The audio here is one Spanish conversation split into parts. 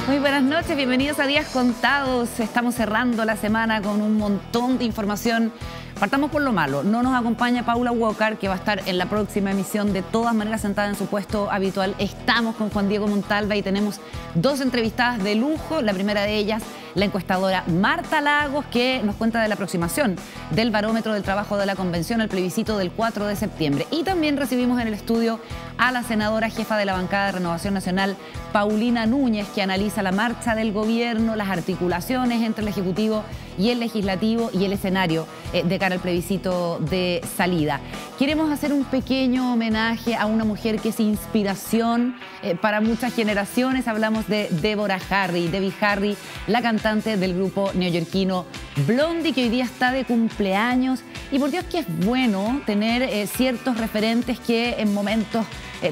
Muy buenas noches, bienvenidos a Días Contados. Estamos cerrando la semana con un montón de información. Partamos por lo malo. No nos acompaña Paula Walker, que va a estar en la próxima emisión, de todas maneras sentada en su puesto habitual. Estamos con Juan Diego Montalva y tenemos dos entrevistadas de lujo. La primera de ellas, la encuestadora Marta Lagos, que nos cuenta de la aproximación del barómetro del trabajo de la convención al plebiscito del 4 de septiembre. Y también recibimos en el estudio a la senadora jefa de la bancada de Renovación Nacional, Paulina Núñez, que analiza la marcha del gobierno, las articulaciones entre el Ejecutivo y el Legislativo y el escenario de cara al plebiscito de salida. Queremos hacer un pequeño homenaje a una mujer que es inspiración para muchas generaciones. Hablamos de Deborah Harry, Debbie Harry, la cantante del grupo neoyorquino Blondie, que hoy día está de cumpleaños. Y por Dios que es bueno tener ciertos referentes que en momentos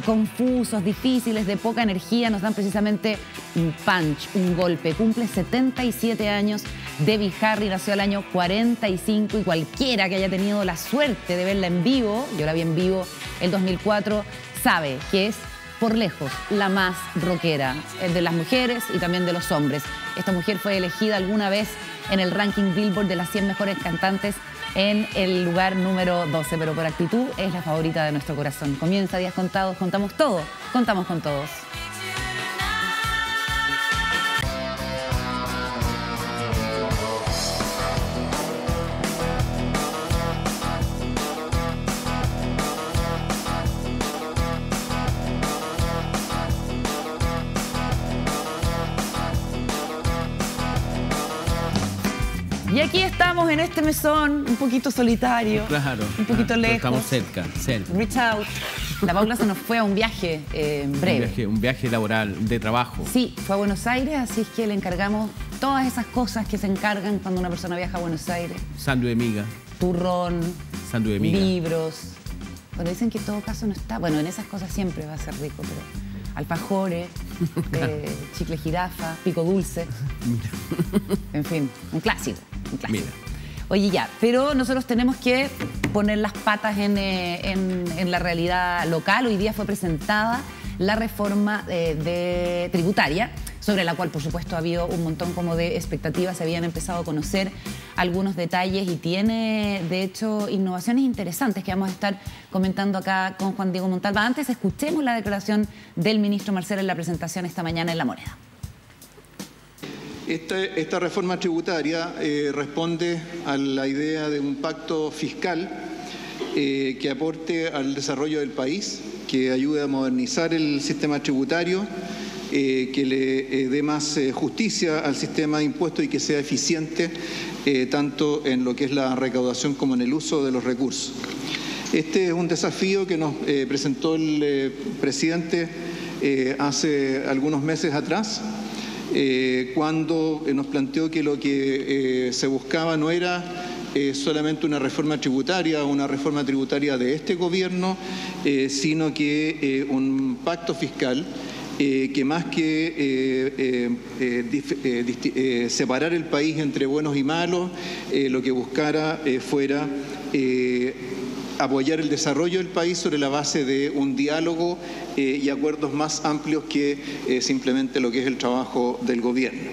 confusos, difíciles, de poca energía, nos dan precisamente un punch, un golpe. Cumple 77 años. Debbie Harry nació el año 45 y cualquiera que haya tenido la suerte de verla en vivo, yo la vi en vivo el 2004, sabe que es por lejos la más rockera de las mujeres y también de los hombres. Esta mujer fue elegida alguna vez en el ranking Billboard de las 100 mejores cantantes en el lugar número 12, pero por actitud es la favorita de nuestro corazón. Comienza Días Contados, contamos todo, contamos con todos. Y aquí estamos en este mesón, un poquito solitario, claro, un poquito lejos. Estamos cerca. Reach out. La Paula se nos fue a un viaje breve. Un viaje laboral, de trabajo. Sí, fue a Buenos Aires, así es que le encargamos todas esas cosas que se encargan cuando una persona viaja a Buenos Aires. Sándwich de miga. Turrón, sándwich de miga. libros. Bueno, dicen que en todo caso no está. Bueno, en esas cosas siempre va a ser rico, pero alfajores, chicle jirafa, pico dulce. En fin, un clásico. Mira. Oye, ya, pero nosotros tenemos que poner las patas en la realidad local. Hoy día fue presentada la reforma tributaria, sobre la cual, por supuesto, ha habido un montón como de expectativas. Se habían empezado a conocer algunos detalles y tiene, de hecho, innovaciones interesantes que vamos a estar comentando acá con Juan Diego Montalva. Antes, escuchemos la declaración del ministro Marcel en la presentación esta mañana en La Moneda. Esta reforma tributaria responde a la idea de un pacto fiscal que aporte al desarrollo del país, que ayude a modernizar el sistema tributario, que le dé más justicia al sistema de impuestos y que sea eficiente tanto en lo que es la recaudación como en el uso de los recursos. Este es un desafío que nos presentó el presidente hace algunos meses atrás, cuando nos planteó que lo que se buscaba no era solamente una reforma tributaria de este gobierno, sino que un pacto fiscal que más que separar el país entre buenos y malos, lo que buscara fuera apoyar el desarrollo del país sobre la base de un diálogo y acuerdos más amplios que simplemente lo que es el trabajo del gobierno.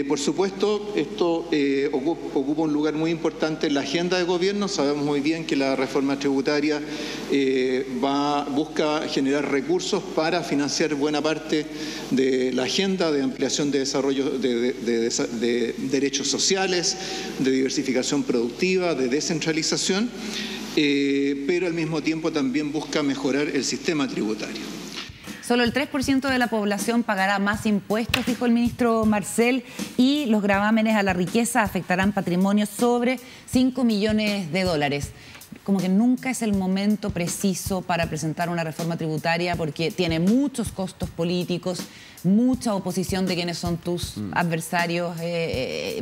Por supuesto, esto ocupa un lugar muy importante en la agenda de gobierno. Sabemos muy bien que la reforma tributaria busca generar recursos para financiar buena parte de la agenda de ampliación de desarrollo de derechos sociales, de diversificación productiva, de descentralización, pero al mismo tiempo también busca mejorar el sistema tributario. Solo el 3% de la población pagará más impuestos, dijo el ministro Marcel, y los gravámenes a la riqueza afectarán patrimonios sobre 5 millones de dólares. Como que nunca es el momento preciso para presentar una reforma tributaria porque tiene muchos costos políticos, mucha oposición de quienes son tus adversarios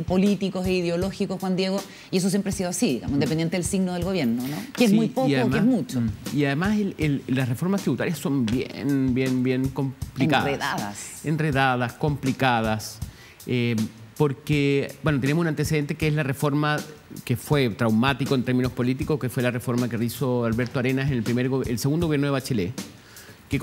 políticos e ideológicos, Juan Diego, y eso siempre ha sido así, digamos, independiente del signo del gobierno, ¿no? Que es muy poco, además, que es mucho. Y además las reformas tributarias son bien complicadas. Enredadas, complicadas. Porque, bueno, tenemos un antecedente que es la reforma que fue traumático en términos políticos, que fue la reforma que hizo Alberto Arenas en el segundo gobierno de Bachelet, que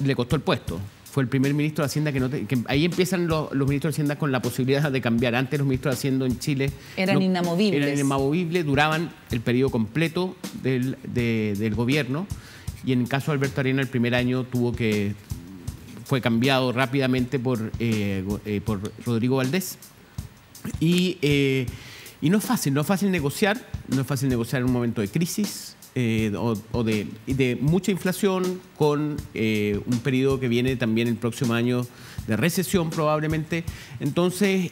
le costó el puesto. fue el primer ministro de Hacienda que ahí empiezan los ministros de Hacienda con la posibilidad de cambiar. Antes los ministros de Hacienda en Chile eran inamovibles. Eran inamovibles, duraban el periodo completo del gobierno. Y en el caso de Alberto Arenas, el primer año fue cambiado rápidamente por Rodrigo Valdés. Y no es fácil negociar, en un momento de crisis. De mucha inflación, con un periodo que viene también el próximo año de recesión probablemente. Entonces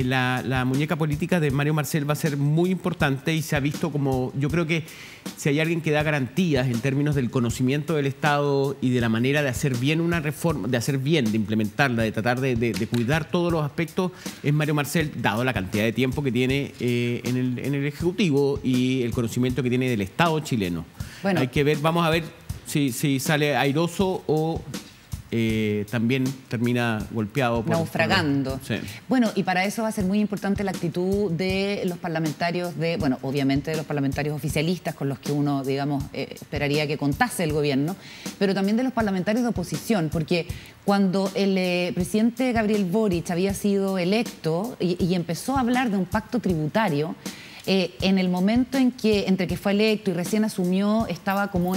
la muñeca política de Mario Marcel va a ser muy importante y se ha visto como, yo creo que si hay alguien que da garantías en términos del conocimiento del Estado y de la manera de hacer bien una reforma, de implementarla, de tratar de cuidar todos los aspectos, es Mario Marcel, dado la cantidad de tiempo que tiene en el Ejecutivo y el conocimiento que tiene del Estado chileno. Bueno, hay que ver, vamos a ver si sale airoso o también termina golpeado. Naufragando. Sí. Bueno, y para eso va a ser muy importante la actitud de los parlamentarios, obviamente de los parlamentarios oficialistas con los que uno, digamos, esperaría que contase el gobierno, pero también de los parlamentarios de oposición, porque cuando el presidente Gabriel Boric había sido electo y empezó a hablar de un pacto tributario, en el momento entre que fue electo y recién asumió, estaba como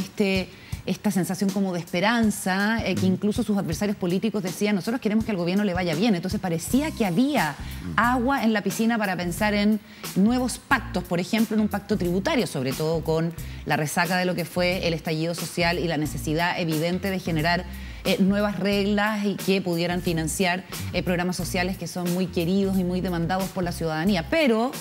esta sensación como de esperanza, que incluso sus adversarios políticos decían, nosotros queremos que al gobierno le vaya bien. Entonces parecía que había agua en la piscina para pensar en nuevos pactos, por ejemplo, en un pacto tributario, sobre todo con la resaca de lo que fue el estallido social y la necesidad evidente de generar nuevas reglas y que pudieran financiar programas sociales que son muy queridos y muy demandados por la ciudadanía. Pero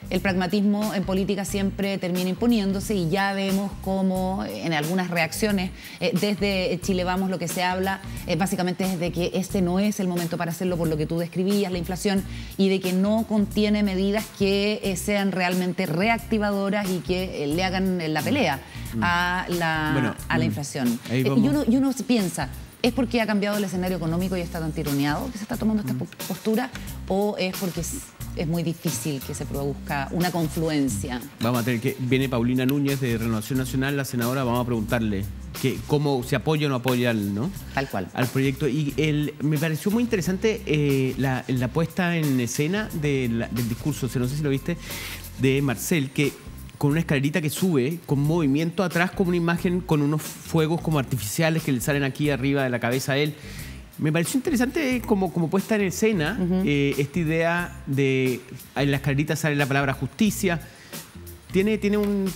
el pragmatismo en política siempre termina imponiéndose y ya vemos cómo en algunas reacciones desde Chile Vamos lo que se habla básicamente es de que este no es el momento para hacerlo por lo que tú describías, la inflación, y de que no contiene medidas que sean realmente reactivadoras y que le hagan la pelea a la inflación. Y uno piensa, ¿es porque ha cambiado el escenario económico y está tan tironeado que se está tomando esta postura? ¿O es porque es muy difícil que se produzca una confluencia? Vamos a tener que... Viene Paulina Núñez de Renovación Nacional, la senadora, vamos a preguntarle cómo se apoya o no apoya Tal cual. Al proyecto. Y me pareció muy interesante la puesta en escena del discurso, no sé si lo viste, de Marcel, que con una escalerita que sube, con movimiento atrás, como una imagen con unos fuegos como artificiales que le salen aquí arriba de la cabeza a él. Me pareció interesante como puesta en escena esta idea de en la escalerita sale la palabra justicia. Tiene una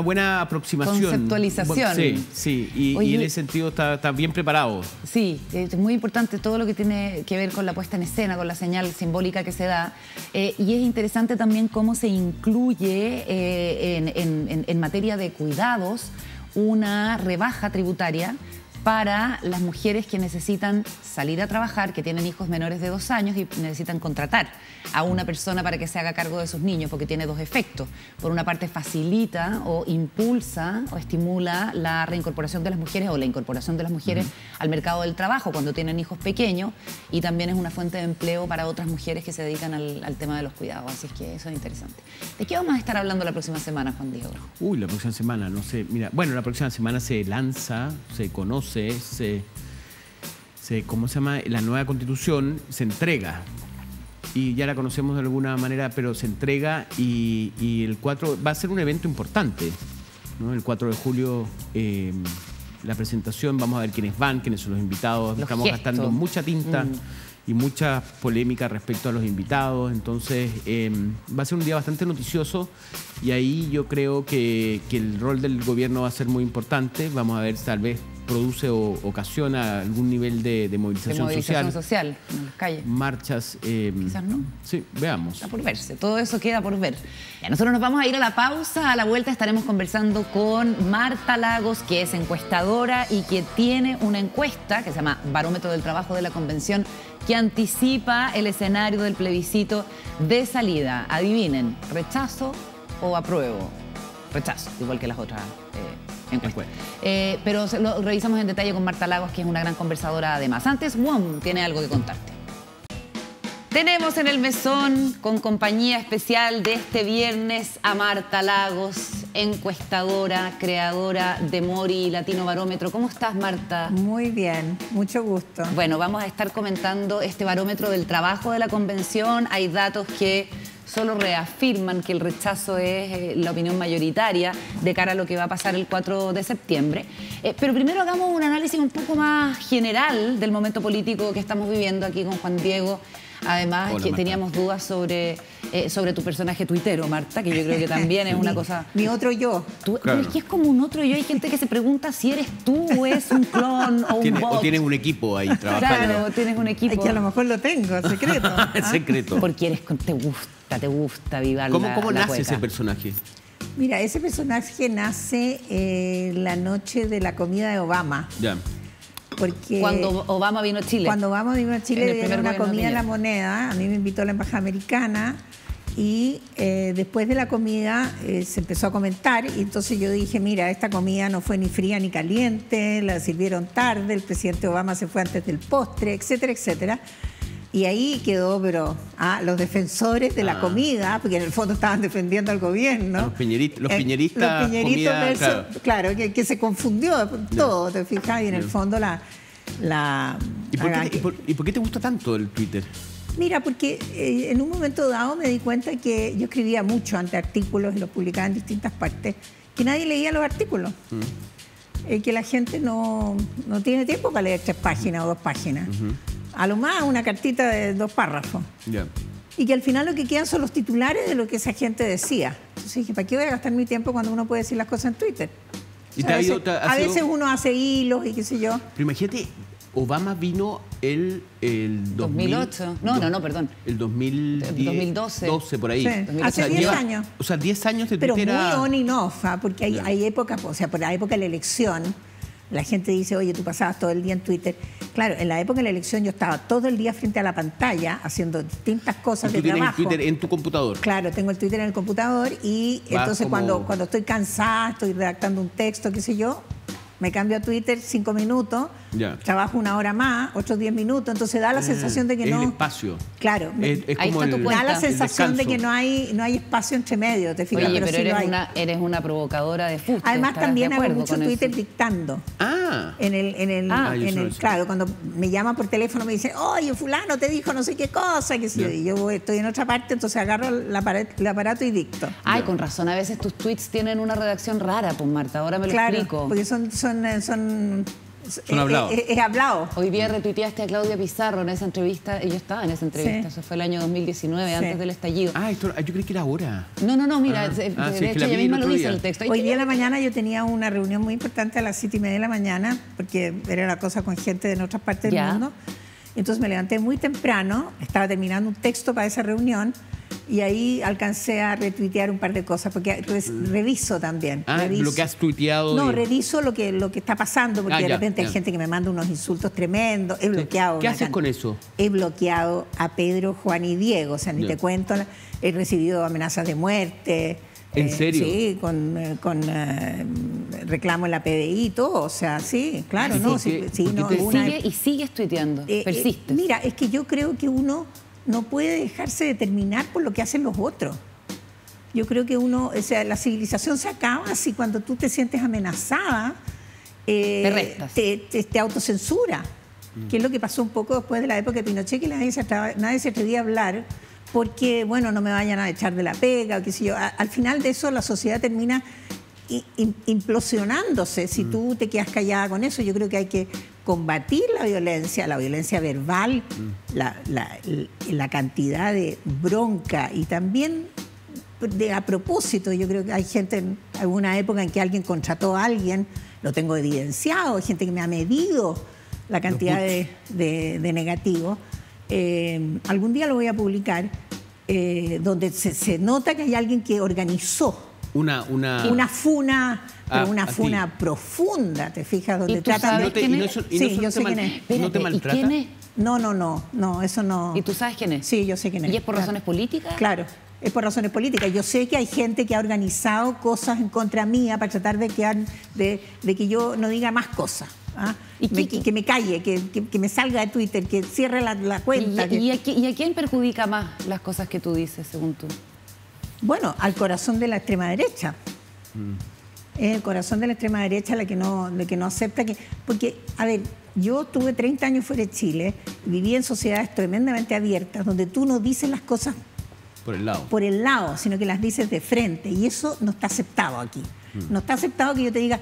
buena aproximación. Conceptualización. Sí. Y en ese sentido está bien preparado. Sí, es muy importante todo lo que tiene que ver con la puesta en escena, con la señal simbólica que se da. Y es interesante también cómo se incluye en materia de cuidados una rebaja tributaria para las mujeres que necesitan salir a trabajar, que tienen hijos menores de 2 años y necesitan contratar a una persona para que se haga cargo de sus niños, porque tiene 2 efectos. Por una parte, facilita o impulsa o estimula la reincorporación de las mujeres o la incorporación de las mujeres al mercado del trabajo cuando tienen hijos pequeños, y también es una fuente de empleo para otras mujeres que se dedican al tema de los cuidados. Así es que eso es interesante. ¿De qué vamos a estar hablando la próxima semana, Juan Diego? La próxima semana, no sé. Mira, bueno, la próxima semana se lanza, se conoce, ¿cómo se llama? La nueva Constitución se entrega. Y ya la conocemos de alguna manera, pero se entrega y el 4 va a ser un evento importante, ¿no? El 4 de julio, la presentación, vamos a ver quiénes van, quiénes son los invitados. Estamos gastando mucha tinta y mucha polémica respecto a los invitados. Entonces, va a ser un día bastante noticioso y ahí yo creo que el rol del gobierno va a ser muy importante. Vamos a ver, tal vez produce o ocasiona algún nivel de movilización social en las calles. Marchas. Quizás no. Sí, veamos. Está por verse, todo eso queda por ver. Ya, nosotros nos vamos a ir a la pausa. A la vuelta estaremos conversando con Marta Lagos, que es encuestadora y que tiene una encuesta que se llama Barómetro del Trabajo de la Convención, que anticipa el escenario del plebiscito de salida. Adivinen, ¿rechazo o apruebo? Rechazo, igual que las otras encuestas. Pero lo revisamos en detalle con Marta Lagos, que es una gran conversadora además. Antes, WOM tiene algo que contarte. Tenemos en el mesón, con compañía especial de este viernes, a Marta Lagos, encuestadora, creadora de Mori Latino Barómetro. ¿Cómo estás, Marta? Muy bien, mucho gusto. Bueno, vamos a estar comentando este barómetro del trabajo de la convención. Hay datos que solo reafirman que el rechazo es la opinión mayoritaria de cara a lo que va a pasar el 4 de septiembre. Pero primero hagamos un análisis un poco más general del momento político que estamos viviendo aquí con Juan Diego. Además, hola, que teníamos dudas sobre tu personaje tuitero, Marta, que yo creo que también es una cosa... Mi otro yo. Claro. Es que es como un otro yo. Hay gente que se pregunta si eres tú o es un clon o un bot. O tienes un equipo ahí trabajando. Claro, tienes un equipo. Es que a lo mejor lo tengo, secreto. Secreto. Porque te gusta Vivar ¿Cómo la nace cueca? ese personaje? Mira, ese personaje nace la noche de la comida de Obama. Ya. Porque cuando Obama vino a Chile. Cuando Obama vino a Chile, era una comida en La Moneda. A mí me invitó a la Embajada Americana y después de la comida se empezó a comentar y entonces yo dije, mira, esta comida no fue ni fría ni caliente, la sirvieron tarde, el presidente Obama se fue antes del postre, etcétera, etcétera. Y ahí quedó, pero los defensores de la comida, porque en el fondo estaban defendiendo al gobierno. Los piñeristas comida, versus, claro, que se confundió todo, ¿te fijas? Y en el fondo ¿Y por qué te gusta tanto el Twitter? Mira, porque en un momento dado me di cuenta que yo escribía mucho ante artículos y los publicaba en distintas partes, que nadie leía los artículos. Que la gente no tiene tiempo para leer 3 páginas o 2 páginas. A lo más una cartita de 2 párrafos. Yeah. Y que al final lo que quedan son los titulares de lo que esa gente decía. Entonces dije, ¿para qué voy a gastar mi tiempo cuando uno puede decir las cosas en Twitter? ¿Y a veces uno hace hilos y qué sé yo. Pero imagínate, Obama vino el 2008. No, perdón. El 2012. 12 por ahí. Sí. Hace 10 años. O sea, 10 años de Twitter. Pero muy on y off, porque hay épocas, o sea, por la época de la elección, la gente dice, oye, tú pasabas todo el día en Twitter. Claro, en la época de la elección yo estaba todo el día frente a la pantalla haciendo distintas cosas de trabajo. ¿Tú tienes el Twitter en tu computador? Claro, tengo el Twitter en el computador y entonces cuando estoy cansada, estoy redactando un texto, qué sé yo, me cambio a Twitter 5 minutos, trabajo 1 hora más, otros 10 minutos, entonces da la sensación de que no... el espacio. Claro, es como da la sensación de que no hay espacio entre medio, ¿te fijas? Oye, pero eres una provocadora de fuste. Además también hago mucho Twitter dictando. Claro, cuando me llaman por teléfono me dicen, oye, fulano te dijo no sé qué cosa, que y yo estoy en otra parte, entonces agarro el aparato y dicto. Ay, con razón, a veces tus tweets tienen una redacción rara, pues Marta, ahora me lo explico. Porque son hablados. Es hablado. Hoy día retuiteaste a Claudia Pizarro en esa entrevista, y yo estaba en esa entrevista, eso fue el año 2019, antes del estallido. Yo creí que era ahora. No, mira, de hecho ella misma lo dice en el texto. Hoy día en la mañana yo tenía una reunión muy importante a las 7:30 de la mañana, porque era la cosa con gente de otras partes del mundo. Entonces me levanté muy temprano, estaba terminando un texto para esa reunión, y ahí alcancé a retuitear un par de cosas, porque reviso también. Lo que has tuiteado. No, reviso lo que está pasando, porque de repente hay gente que me manda unos insultos tremendos. He bloqueado. ¿Qué haces con eso? He bloqueado a Pedro, Juan y Diego, o sea, ni te cuento. He recibido amenazas de muerte. ¿En serio? Sí, con reclamo en la PDI y todo, o sea, sí, claro. Y sigues tuiteando, persistes. Mira, es que yo creo que uno no puede dejarse determinar por lo que hacen los otros. Yo creo que la civilización se acaba si cuando tú te sientes amenazada, te autocensura. Que es lo que pasó un poco después de la época de Pinochet, que nadie se atrevía a hablar porque, bueno, no me vayan a echar de la pega, o qué sé yo. Al final de eso la sociedad termina implosionándose si tú te quedas callada con eso. Yo creo que hay que combatir la violencia verbal, la cantidad de bronca y también a propósito, yo creo que hay gente en alguna época en que alguien contrató a alguien, lo tengo evidenciado, hay gente que me ha medido la cantidad de negativos. Algún día lo voy a publicar, donde se nota que hay alguien que organizó una funa, pero una funa profunda, ¿te fijas? Donde tratan de... Sí, yo sé quién es. ¿No te maltrata? ¿Quién es? No, eso no... ¿Y tú sabes quién es? Sí, yo sé quién es. ¿Y es por razones políticas? Claro, es por razones políticas. Yo sé que hay gente que ha organizado cosas en contra mía para tratar de que yo no diga más cosas. Que me calle, que me salga de Twitter, que cierre la cuenta. ¿Y a quién perjudica más las cosas que tú dices, según tú? Bueno, al corazón de la extrema derecha. Es el corazón de la extrema derecha la que no acepta que... Porque, a ver, yo tuve 30 años fuera de Chile, viví en sociedades tremendamente abiertas, donde tú no dices las cosas por el lado, sino que las dices de frente. Y eso no está aceptado aquí. No está aceptado que yo te diga,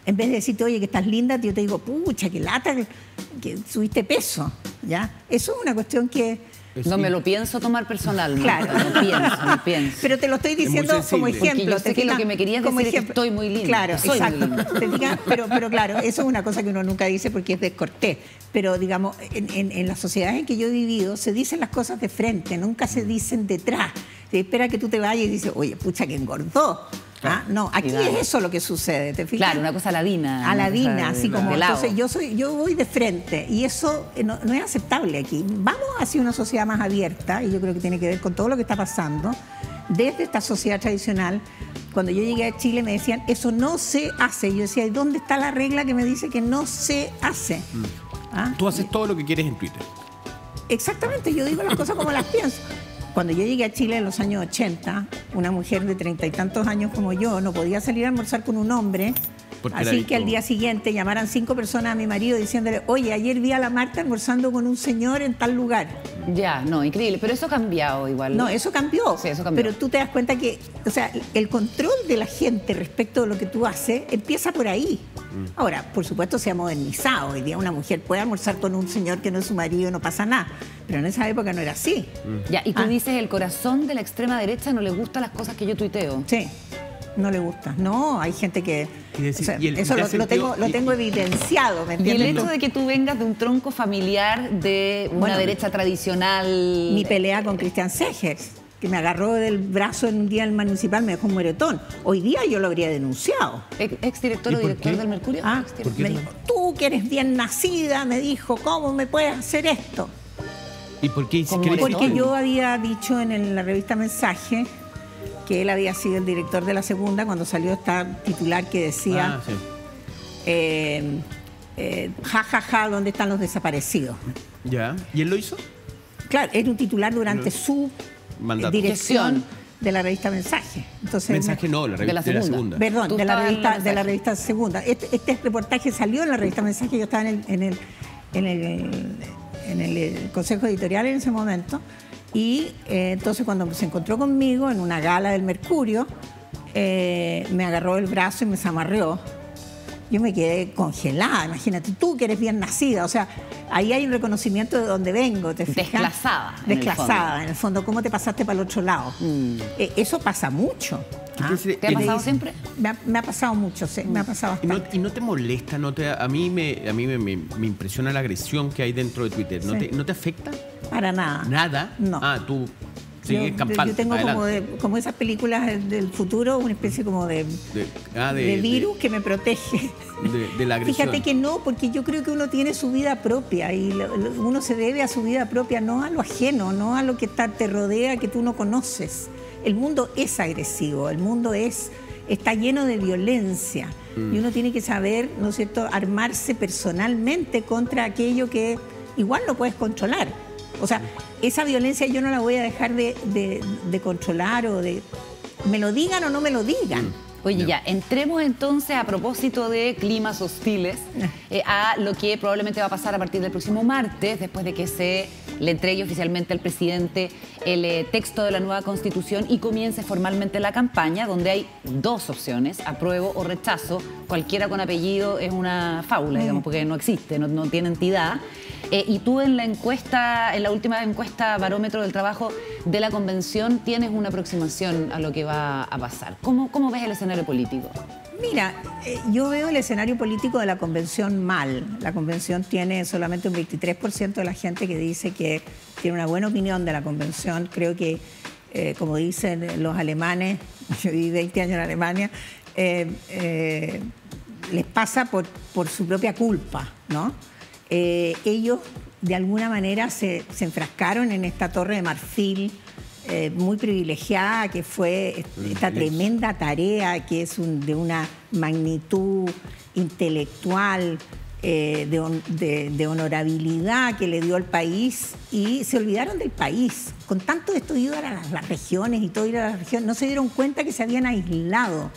en vez de decirte, oye, que estás linda, yo te digo, pucha, que lata, que subiste peso. ¿Ya? Eso es una cuestión que... No me lo pienso tomar personal. Claro. No pienso. Pero te lo estoy diciendo como ejemplo. Porque yo sé que lo que me querías decir es que estoy muy linda. Claro, soy exacto. Muy linda. Pero claro, eso es una cosa que uno nunca dice porque es descortés. Pero digamos, en las sociedades en que yo he vivido, se dicen las cosas de frente, nunca se dicen detrás. Se espera que tú te vayas y dices, oye, pucha, que engordó. ¿Ah? No, aquí es eso lo que sucede, ¿te fijas? Claro, una cosa aladina. Aladina, así como... Entonces yo voy de frente y eso no es aceptable aquí. Vamos hacia una sociedad más abierta y yo creo que tiene que ver con todo lo que está pasando. Desde esta sociedad tradicional, cuando yo llegué a Chile me decían, eso no se hace. Yo decía, ¿y dónde está la regla que me dice que no se hace? ¿Ah? Tú haces todo lo que quieres en Twitter. Exactamente, yo digo las cosas como las pienso. Cuando yo llegué a Chile en los años 80, una mujer de 30 y tantos años como yo no podía salir a almorzar con un hombre, así que al día siguiente llamaran 5 personas a mi marido diciéndole, oye, ayer vi a la Marta almorzando con un señor en tal lugar. Ya, no, increíble, pero eso ha cambiado igual. No, eso cambió. Sí, eso cambió. Pero tú te das cuenta que, o sea, el control de la gente respecto de lo que tú haces empieza por ahí. Ahora, por supuesto, se ha modernizado. Hoy día una mujer puede almorzar con un señor que no es su marido y no pasa nada. Pero en esa época no era así. Ya, y tú dices, el corazón de la extrema derecha no le gustan las cosas que yo tuiteo. Sí, no le gusta. No, hay gente que... Decir, o sea, eso lo tengo evidenciado, ¿me entiendes? Y el hecho de que tú vengas de un tronco familiar de una derecha tradicional... Mi pelea con Cristian Segers, que me agarró del brazo en un día en el municipal, me dejó un moretón. Hoy día yo lo habría denunciado. ¿Exdirector o director del Mercurio? Me dijo, tú que eres bien nacida, me dijo, ¿cómo me puedes hacer esto? ¿Y por qué? Porque yo había dicho en la revista Mensaje que él había sido el director de La Segunda cuando salió esta titular que decía ¿dónde están los desaparecidos? Ya. ¿Y él lo hizo? Claro, era un titular durante su dirección de la revista Mensaje. Entonces, Mensaje no, la revista de la Segunda. Perdón, de la revista Segunda. Este reportaje salió en la revista Mensaje, yo estaba en el consejo editorial en ese momento. Y entonces cuando se encontró conmigo en una gala del Mercurio, me agarró el brazo y me zamarreó. Yo me quedé congelada, imagínate, tú que eres bien nacida, o sea, ahí hay un reconocimiento de dónde vengo, ¿te fijas? Desclasada, en el fondo, ¿cómo te pasaste para el otro lado? Eso pasa mucho. ¿Te ha pasado siempre? Me ha pasado mucho, sí, me ha pasado bastante. ¿Y no te molesta? A mí me impresiona la agresión que hay dentro de Twitter. ¿No te afecta? Para nada. ¿Nada? No. Tú sigues campando. Yo tengo como esas películas del futuro, una especie como de virus que me protege. De la agresión. Fíjate que no, porque yo creo que uno tiene su vida propia y uno se debe a su vida propia, no a lo ajeno, no a lo que te rodea, que tú no conoces. El mundo es agresivo, el mundo está lleno de violencia y uno tiene que saber, ¿no es cierto?, armarse personalmente contra aquello que igual no puedes controlar. O sea, esa violencia yo no la voy a dejar de controlar o de... me lo digan o no me lo digan. Oye, ya, entremos entonces a propósito de climas hostiles a lo que probablemente va a pasar a partir del próximo martes, después de que se le entregue oficialmente al presidente el texto de la nueva Constitución y comience formalmente la campaña, donde hay 2 opciones, apruebo o rechazo. Cualquiera con apellido es una fábula, digamos, porque no existe, no tiene entidad. Y tú en la última encuesta Barómetro del Trabajo de la Convención tienes una aproximación a lo que va a pasar. ¿Cómo ves el escenario político? Mira, yo veo el escenario político de la Convención mal. La Convención tiene solamente un 23% de la gente que dice que tiene una buena opinión de la Convención. Creo que, como dicen los alemanes, yo viví 20 años en Alemania, les pasa por su propia culpa, ¿no? Ellos de alguna manera se enfrascaron en esta torre de marfil muy privilegiada, que fue esta tremenda tarea que es de una magnitud intelectual, de honorabilidad que le dio al país, y se olvidaron del país. Con tanto esto ir a las regiones y todo ir a las regiones, no se dieron cuenta que se habían aislado.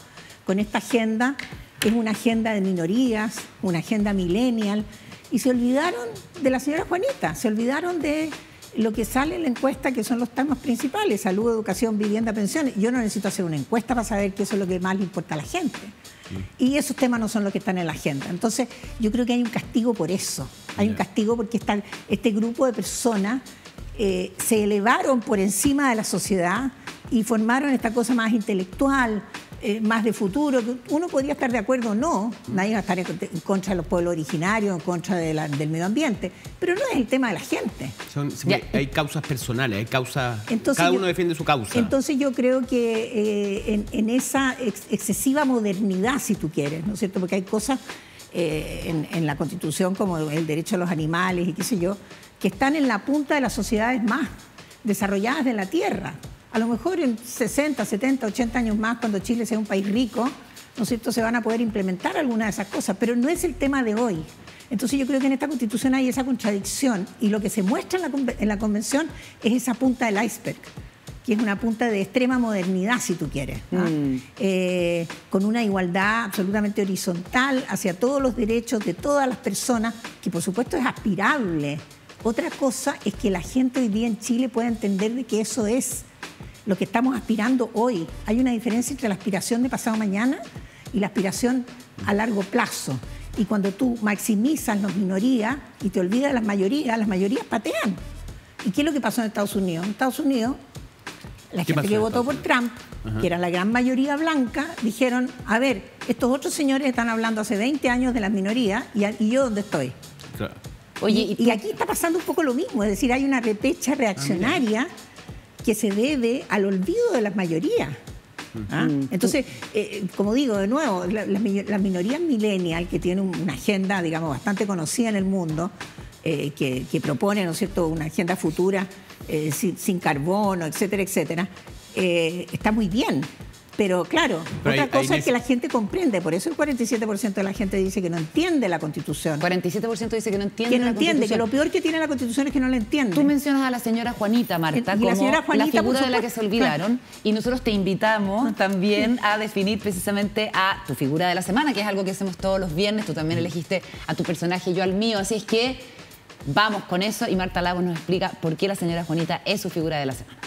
con esta agenda es una agenda de minorías, una agenda millennial, y se olvidaron de la señora Juanita, se olvidaron de lo que sale en la encuesta, que son los temas principales: salud, educación, vivienda, pensiones. Yo no necesito hacer una encuesta para saber que eso es lo que más le importa a la gente. Y esos temas no son los que están en la agenda. Entonces, yo creo que hay un castigo por eso. Hay un castigo porque este grupo de personas se elevaron por encima de la sociedad y formaron esta cosa más intelectual, más de futuro. Uno podría estar de acuerdo o no, nadie va a estar en contra de los pueblos originarios, en contra del medio ambiente, pero no es el tema de la gente. Hay causas personales, hay causas, cada uno defiende su causa. Entonces yo creo que en esa excesiva modernidad, si tú quieres, ¿no es cierto? Porque hay cosas en la Constitución como el derecho a los animales y qué sé yo, que están en la punta de las sociedades más desarrolladas de la Tierra. A lo mejor en 60, 70, 80 años más, cuando Chile sea un país rico, ¿no es cierto?, se van a poder implementar algunas de esas cosas, pero no es el tema de hoy. Entonces yo creo que en esta Constitución hay esa contradicción, y lo que se muestra en la Convención es esa punta del iceberg, que es una punta de extrema modernidad, si tú quieres, ¿no? Con una igualdad absolutamente horizontal hacia todos los derechos de todas las personas, que por supuesto es aspirable. Otra cosa es que la gente hoy día en Chile pueda entender de que eso es lo que estamos aspirando hoy. Hay una diferencia entre la aspiración de pasado mañana y la aspiración a largo plazo. Y cuando tú maximizas las minorías y te olvidas de las mayorías patean. ¿Y qué es lo que pasó en Estados Unidos? En Estados Unidos, la gente que votó por Trump, que era la gran mayoría blanca, dijeron: a ver, estos otros señores están hablando hace 20 años de las minorías, y yo ¿dónde estoy? Claro. Oye, y aquí está pasando un poco lo mismo, es decir, hay una repecha reaccionaria que se debe al olvido de las mayorías. Entonces, como digo, de nuevo, las minorías millennial, que tienen una agenda, digamos, bastante conocida en el mundo, que propone, ¿no es cierto?, una agenda futura sin carbono, etcétera, etcétera, está muy bien. Pero claro, otra cosa es que la gente comprende. Por eso el 47% de la gente dice que no entiende la Constitución. 47% dice que no entiende la Constitución. Que lo peor que tiene la Constitución es que no la entiende. Tú mencionas a la señora Juanita, Marta, como la figura de la que se olvidaron. Y nosotros te invitamos también a definir precisamente a tu figura de la semana, que es algo que hacemos todos los viernes. Tú también elegiste a tu personaje, yo al mío. Así es que vamos con eso, y Marta Lagos nos explica por qué la señora Juanita es su figura de la semana.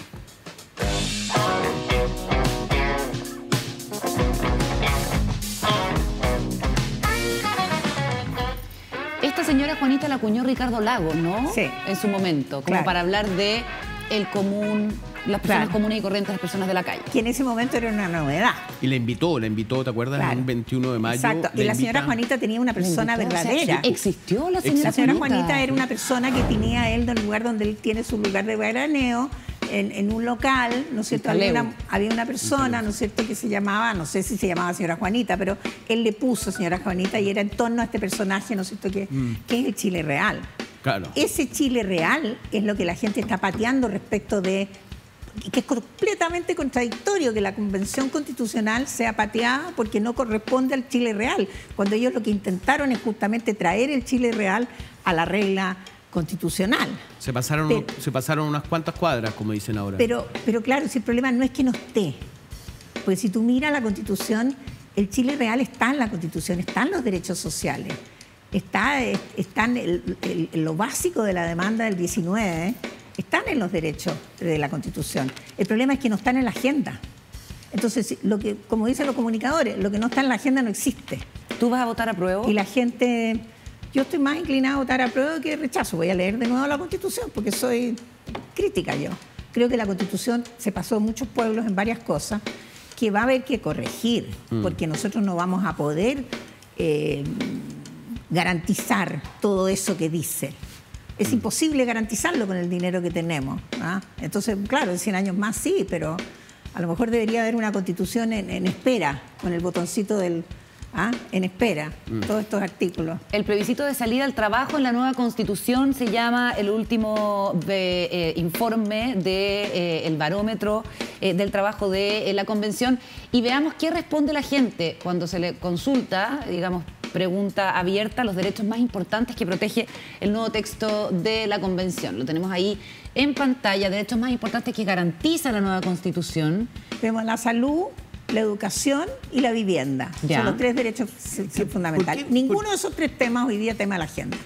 Esta señora Juanita la acuñó Ricardo Lagos, ¿no? Sí. En su momento, como para hablar de el común, las personas comunes y corrientes, las personas de la calle. Que en ese momento era una novedad. Y la invitó, ¿te acuerdas? Claro. El 21 de mayo. Exacto. Y la señora Juanita tenía una persona verdadera. O sea, existió la señora Juanita. La señora Juanita era una persona que tenía él del lugar donde él tiene su lugar de veraneo, en un local, ¿no es cierto? Había una persona, ¿no es cierto?, que se llamaba, no sé si se llamaba señora Juanita, pero él le puso señora Juanita, y era en torno a este personaje, ¿no es cierto?, que es el Chile real. Claro. Ese Chile real es lo que la gente está pateando respecto de, que es completamente contradictorio que la Convención Constitucional sea pateada porque no corresponde al Chile real, cuando ellos lo que intentaron es justamente traer el Chile real a la regla constitucional. Se pasaron unas cuantas cuadras, como dicen ahora. Pero claro, si el problema no es que no esté, porque si tú miras la Constitución, el Chile real está en la Constitución, están los derechos sociales, están lo básico de la demanda del 19, están en los derechos de la Constitución. El problema es que no están en la agenda. Entonces, como dicen los comunicadores, lo que no está en la agenda no existe. ¿Tú vas a votar a prueba? Y la gente... Yo estoy más inclinada a votar a prueba que rechazo. Voy a leer de nuevo la Constitución porque soy crítica yo. Creo que la Constitución se pasó en muchos pueblos en varias cosas que va a haber que corregir, porque nosotros no vamos a poder garantizar todo eso que dice. Es imposible garantizarlo con el dinero que tenemos, ¿ah? Entonces, claro, en 100 años más sí, pero a lo mejor debería haber una Constitución en espera, con el botoncito del... en espera, todos estos artículos. El plebiscito de salida al trabajo en la nueva Constitución se llama el último informe del barómetro del trabajo de la Convención, y veamos qué responde la gente cuando se le consulta, digamos, pregunta abierta, los derechos más importantes que protege el nuevo texto de la Convención. Lo tenemos ahí en pantalla, derechos más importantes que garantiza la nueva Constitución. Vemos la salud, la educación y la vivienda. Ya. Son los 3 derechos fundamentales. Ninguno de esos 3 temas hoy día tema de la agenda.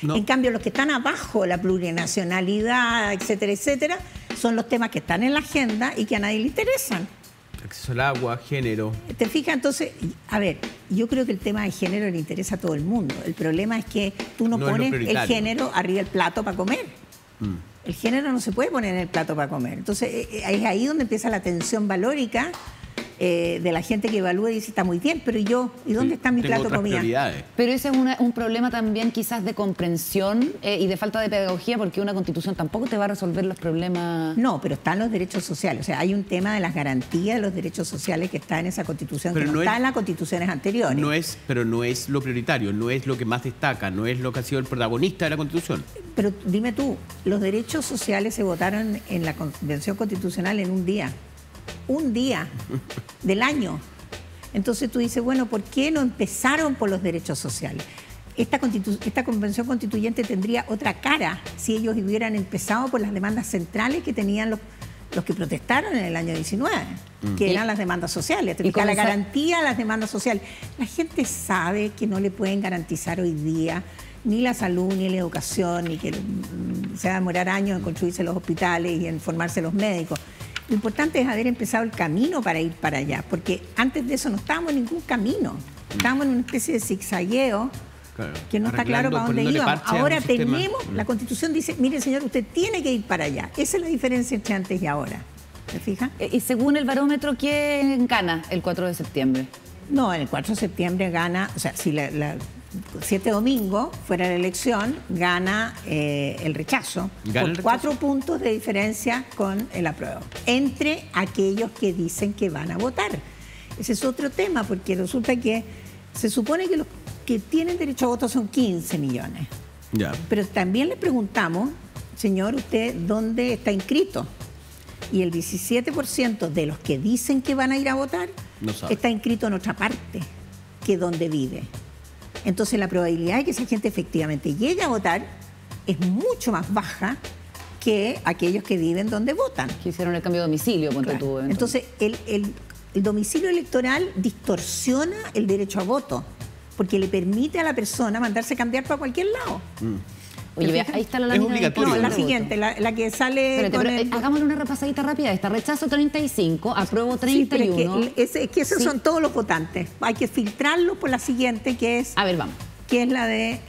No. En cambio, los que están abajo, la plurinacionalidad, etcétera, etcétera, son los temas que están en la agenda y que a nadie le interesan. Acceso al agua, género. ¿Te fijas? Entonces, a ver, yo creo que el tema de género le interesa a todo el mundo. El problema es que tú no pones el género arriba del plato para comer. El género no se puede poner en el plato para comer. Entonces, es ahí donde empieza la tensión valórica de la gente que evalúa y dice, está muy bien, pero yo, ¿y dónde está mi plato de comida? Pero ese es un problema también quizás de comprensión y de falta de pedagogía, porque una constitución tampoco te va a resolver los problemas. No, pero están los derechos sociales. O sea, hay un tema de las garantías de los derechos sociales que está en esa constitución, pero que no está en las constituciones anteriores. Pero no es lo prioritario, no es lo que más destaca, no es lo que ha sido el protagonista de la constitución. Pero dime tú, los derechos sociales se votaron en la Convención Constitucional en un día del año. Entonces tú dices, bueno, ¿por qué no empezaron por los derechos sociales? Esta convención constituyente tendría otra cara si ellos hubieran empezado por las demandas centrales que tenían los que protestaron en el año 19, que eran las demandas sociales. La garantía de las demandas sociales. La gente sabe que no le pueden garantizar hoy día ni la salud, ni la educación, ni que se va a demorar años en construirse los hospitales y en formarse los médicos. Lo importante es haber empezado el camino para ir para allá, porque antes de eso no estábamos en ningún camino. Estábamos en una especie de zigzagueo que no está claro para dónde íbamos. Ahora tenemos, la Constitución dice, mire señor, usted tiene que ir para allá. Esa es la diferencia entre antes y ahora. ¿Se fija? Y según el barómetro, ¿quién gana el 4 de septiembre? No, el 4 de septiembre gana, o sea, si la 7 domingo fuera la elección, gana el rechazo por 4 puntos de diferencia con el apruebo, entre aquellos que dicen que van a votar. Ese es otro tema, porque resulta que se supone que los que tienen derecho a voto son 15 millones. Ya. Pero también le preguntamos, señor, ¿usted dónde está inscrito? Y el 17% de los que dicen que van a ir a votar está inscrito en otra parte que donde vive. Entonces la probabilidad de que esa gente efectivamente llegue a votar es mucho más baja que aquellos que viven donde votan. Que hicieron el cambio de domicilio, ponte tú. Entonces el domicilio electoral distorsiona el derecho a voto, porque le permite a la persona mandarse cambiar para cualquier lado. Oye, vea, ahí está la lámina. Es obligatorio. No, la siguiente, la que sale. Espérate, hagámosle una repasadita rápida. Está rechazo 35, apruebo 31. Sí, es que esos son todos los votantes. Hay que filtrarlos por la siguiente, que es. A ver, vamos. Que es la de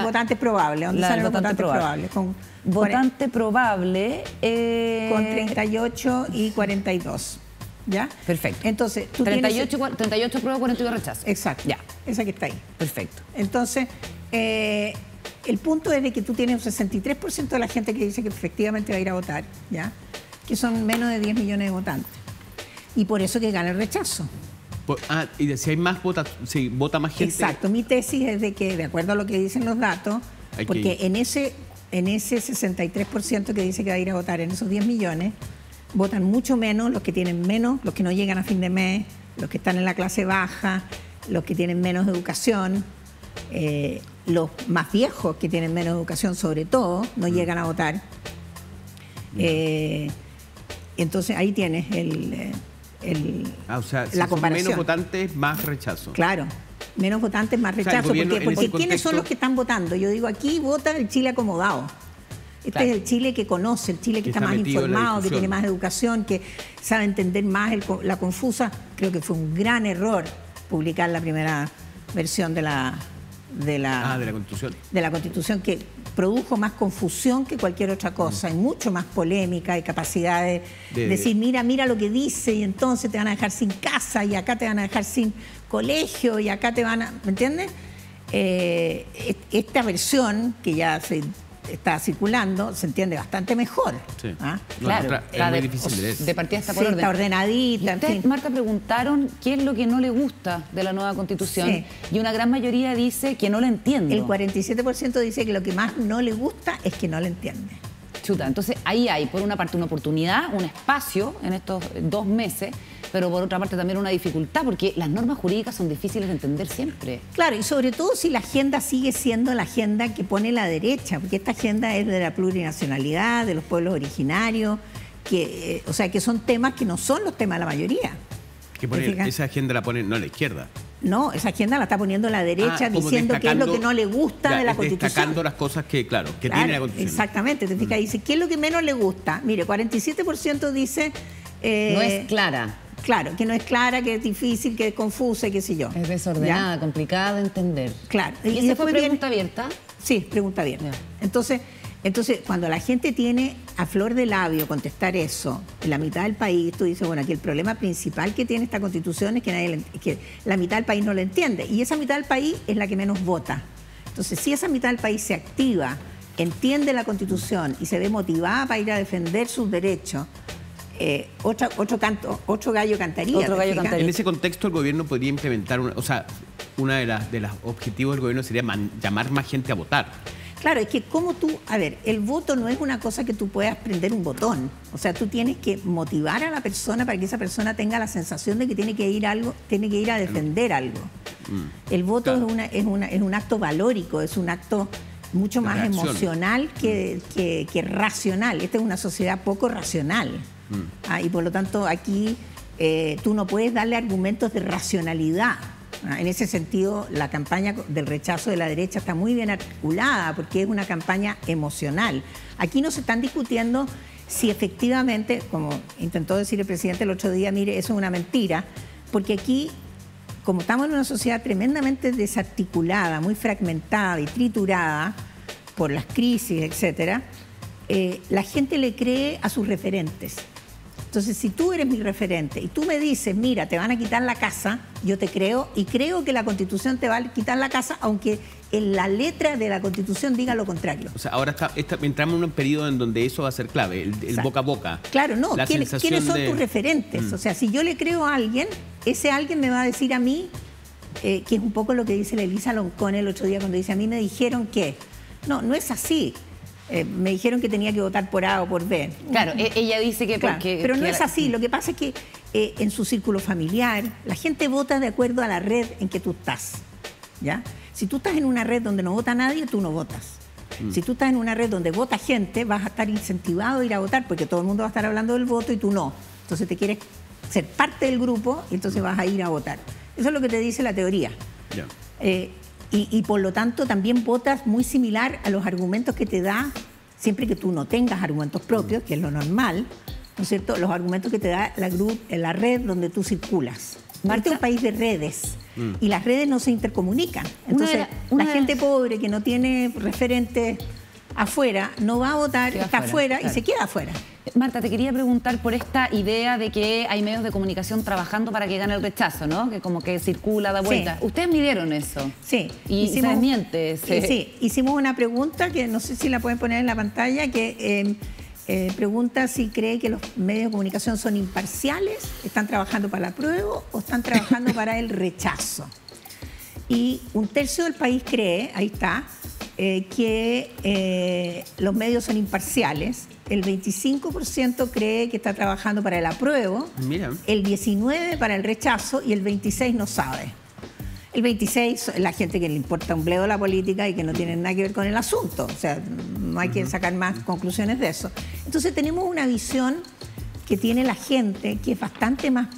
votantes probables. ¿Dónde salen los votantes probables? Votante probable. Con 38 y 42. ¿Ya? Perfecto. Entonces, tú 38 apruebo, 42 rechazo. Exacto. Ya. Esa que está ahí. Perfecto. Entonces, el punto es de que tú tienes un 63% de la gente que dice que efectivamente va a ir a votar, ¿ya? Que son menos de 10 millones de votantes. Y por eso que gana el rechazo. Y si hay más si vota más gente. Exacto. Mi tesis es de que, de acuerdo a lo que dicen los datos, porque en ese 63% que dice que va a ir a votar, en esos 10 millones, votan mucho menos los que tienen menos, los que no llegan a fin de mes, los que están en la clase baja, los que tienen menos educación, los más viejos que tienen menos educación sobre todo, no llegan a votar. Entonces ahí tienes la comparación. Menos votantes, más rechazo. Claro, menos votantes, más rechazo. Porque ¿quiénes son los que están votando? Yo digo, aquí vota el Chile acomodado. Este es el Chile que conoce, el Chile que está más informado, que tiene más educación, que sabe entender más la confusa. Creo que fue un gran error publicar la primera versión de la Constitución. De la Constitución, que produjo más confusión que cualquier otra cosa, y mucho más polémica y capacidad de decir, mira lo que dice, y entonces te van a dejar sin casa, y acá te van a dejar sin colegio, y acá te van a... ¿Me entiendes? Esta versión que ya se está circulando se entiende bastante mejor. Sí. Claro, es muy difícil de partida está por orden. Está ordenadita. Y ustedes, Marta, preguntaron qué es lo que no le gusta de la nueva Constitución, y una gran mayoría dice que no la entiende. El 47% dice que lo que más no le gusta es que no la entiende. Chuta, entonces ahí hay, por una parte, una oportunidad, un espacio en estos 2 meses, pero por otra parte también una dificultad, porque las normas jurídicas son difíciles de entender siempre. Claro, y sobre todo si la agenda sigue siendo la agenda que pone la derecha, porque esta agenda es de la plurinacionalidad, de los pueblos originarios, o sea, que son temas que no son los temas de la mayoría. Esa agenda la pone no la izquierda. No, esa agenda la está poniendo la derecha diciendo qué es lo que no le gusta de la Constitución. Destacando las cosas que tiene la Constitución. Exactamente, te fijas, dice, ¿qué es lo que menos le gusta? Mire, 47% dice... no es clara. Claro, que no es clara, que es difícil, que es confusa, qué sé yo. Es desordenada, complicada de entender. Claro. ¿Y esa fue pregunta abierta? Sí, pregunta abierta. Entonces, cuando la gente tiene a flor de labio contestar eso, en la mitad del país, tú dices, bueno, aquí el problema principal que tiene esta Constitución es que la mitad del país no lo entiende. Y esa mitad del país es la que menos vota. Entonces, si esa mitad del país se activa, entiende la Constitución y se ve motivada para ir a defender sus derechos, otro gallo cantaría. En ese contexto, el gobierno podría implementar una de los objetivos del gobierno sería llamar más gente a votar. Claro, es que el voto no es una cosa que tú puedas prender un botón. O sea, tú tienes que motivar a la persona para que esa persona tenga la sensación de que tiene que ir a defender algo. El voto es un acto valórico, es un acto mucho más emocional que racional. Esta es una sociedad poco racional. Y por lo tanto aquí tú no puedes darle argumentos de racionalidad. En ese sentido, la campaña del rechazo de la derecha está muy bien articulada porque es una campaña emocional. Aquí no se están discutiendo si efectivamente, como intentó decir el presidente el otro día, mire, eso es una mentira, porque aquí, como estamos en una sociedad tremendamente desarticulada, muy fragmentada y triturada por las crisis, etcétera, la gente le cree a sus referentes. Entonces, si tú eres mi referente y tú me dices, mira, te van a quitar la casa, yo te creo y creo que la Constitución te va a quitar la casa, aunque en la letra de la Constitución diga lo contrario. O sea, ahora entramos en un periodo en donde eso va a ser clave, el boca a boca. Claro, no, ¿quiénes son tus referentes? O sea, si yo le creo a alguien, ese alguien me va a decir a mí, que es un poco lo que dice la Elisa Loncón el otro día cuando dice, a mí me dijeron que... No es así. Me dijeron que tenía que votar por A o por B. Claro, ella dice que claro, porque... Pero no es así. Lo que pasa es que en su círculo familiar, la gente vota de acuerdo a la red en que tú estás. ¿Ya? Si tú estás en una red donde no vota nadie, tú no votas. Si tú estás en una red donde vota gente, vas a estar incentivado a ir a votar porque todo el mundo va a estar hablando del voto y tú no. Entonces te quieres ser parte del grupo y entonces vas a ir a votar. Eso es lo que te dice la teoría. Yeah. Y por lo tanto también votas muy similar a los argumentos que te da, siempre que tú no tengas argumentos propios, que es lo normal, ¿no es cierto? Los argumentos que te da la red donde tú circulas. Este es un país de redes y las redes no se intercomunican. Entonces, la gente pobre que no tiene referentes afuera no va a votar, está afuera y se queda afuera. Marta, te quería preguntar por esta idea de que hay medios de comunicación trabajando para que gane el rechazo, ¿no? Que como que circula, da vuelta. Sí. ¿Ustedes midieron eso? Sí. Y se desmiente. Sí, hicimos una pregunta que no sé si la pueden poner en la pantalla, que pregunta si cree que los medios de comunicación son imparciales, están trabajando para el apruebo o están trabajando para el rechazo. Y un tercio del país cree, ahí está, que los medios son imparciales. El 25% cree que está trabajando para el apruebo, Mira. El 19% para el rechazo y el 26% no sabe. El 26% es la gente que le importa un bledo la política y que no tiene nada que ver con el asunto. O sea, no hay que sacar más conclusiones de eso. Entonces tenemos una visión que tiene la gente que es bastante más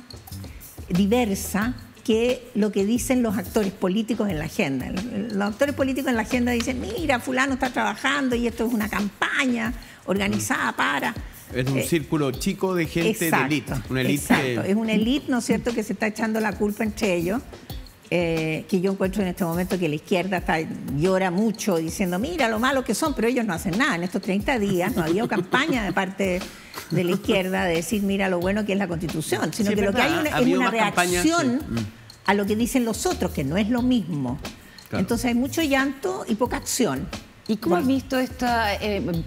diversa que lo que dicen los actores políticos en la agenda. Los actores políticos en la agenda dicen, mira, fulano está trabajando y esto es una campaña organizada para... Es un círculo chico de gente de élite. Una élite. Exacto, es una élite, ¿no es cierto?, que se está echando la culpa entre ellos. Que yo encuentro en este momento que la izquierda llora mucho diciendo, mira lo malos que son, pero ellos no hacen nada. En estos 30 días no había campaña de parte de la izquierda de decir, mira lo bueno que es la Constitución, sino que lo que hay es una reacción a lo que dicen los otros, que no es lo mismo. Claro. Entonces hay mucho llanto y poca acción. ¿Y cómo has visto esta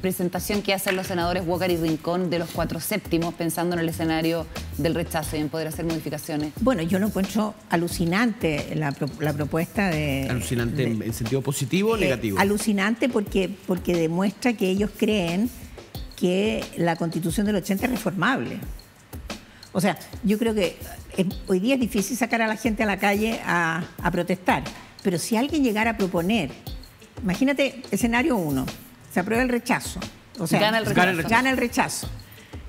presentación que hacen los senadores Walker y Rincón de los 4 séptimos, pensando en el escenario del rechazo y en poder hacer modificaciones? Bueno, yo lo encuentro alucinante la propuesta de... ¿Alucinante en sentido positivo o negativo? Alucinante porque demuestra que ellos creen que la Constitución del 80 es reformable. O sea, yo creo que hoy día es difícil sacar a la gente a la calle a protestar, pero si alguien llegara a proponer... Imagínate, escenario 1, se aprueba el rechazo, o sea, gana el rechazo.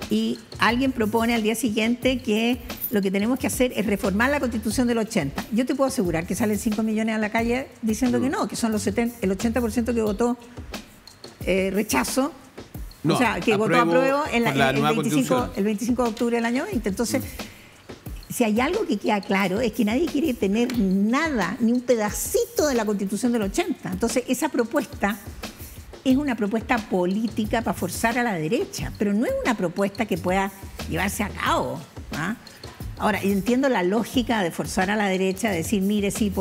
Y alguien propone al día siguiente que lo que tenemos que hacer es reformar la Constitución del 80. Yo te puedo asegurar que salen 5 millones a la calle diciendo que no, que son el 80% que votó rechazo, no, o sea, que votó apruebo el 25 de octubre del año 20. Entonces, si hay algo que queda claro es que nadie quiere tener nada, ni un pedacito de la Constitución del 80. Entonces, esa propuesta es una propuesta política para forzar a la derecha, pero no es una propuesta que pueda llevarse a cabo, ¿ah? Ahora, entiendo la lógica de forzar a la derecha, de decir, mire, sí,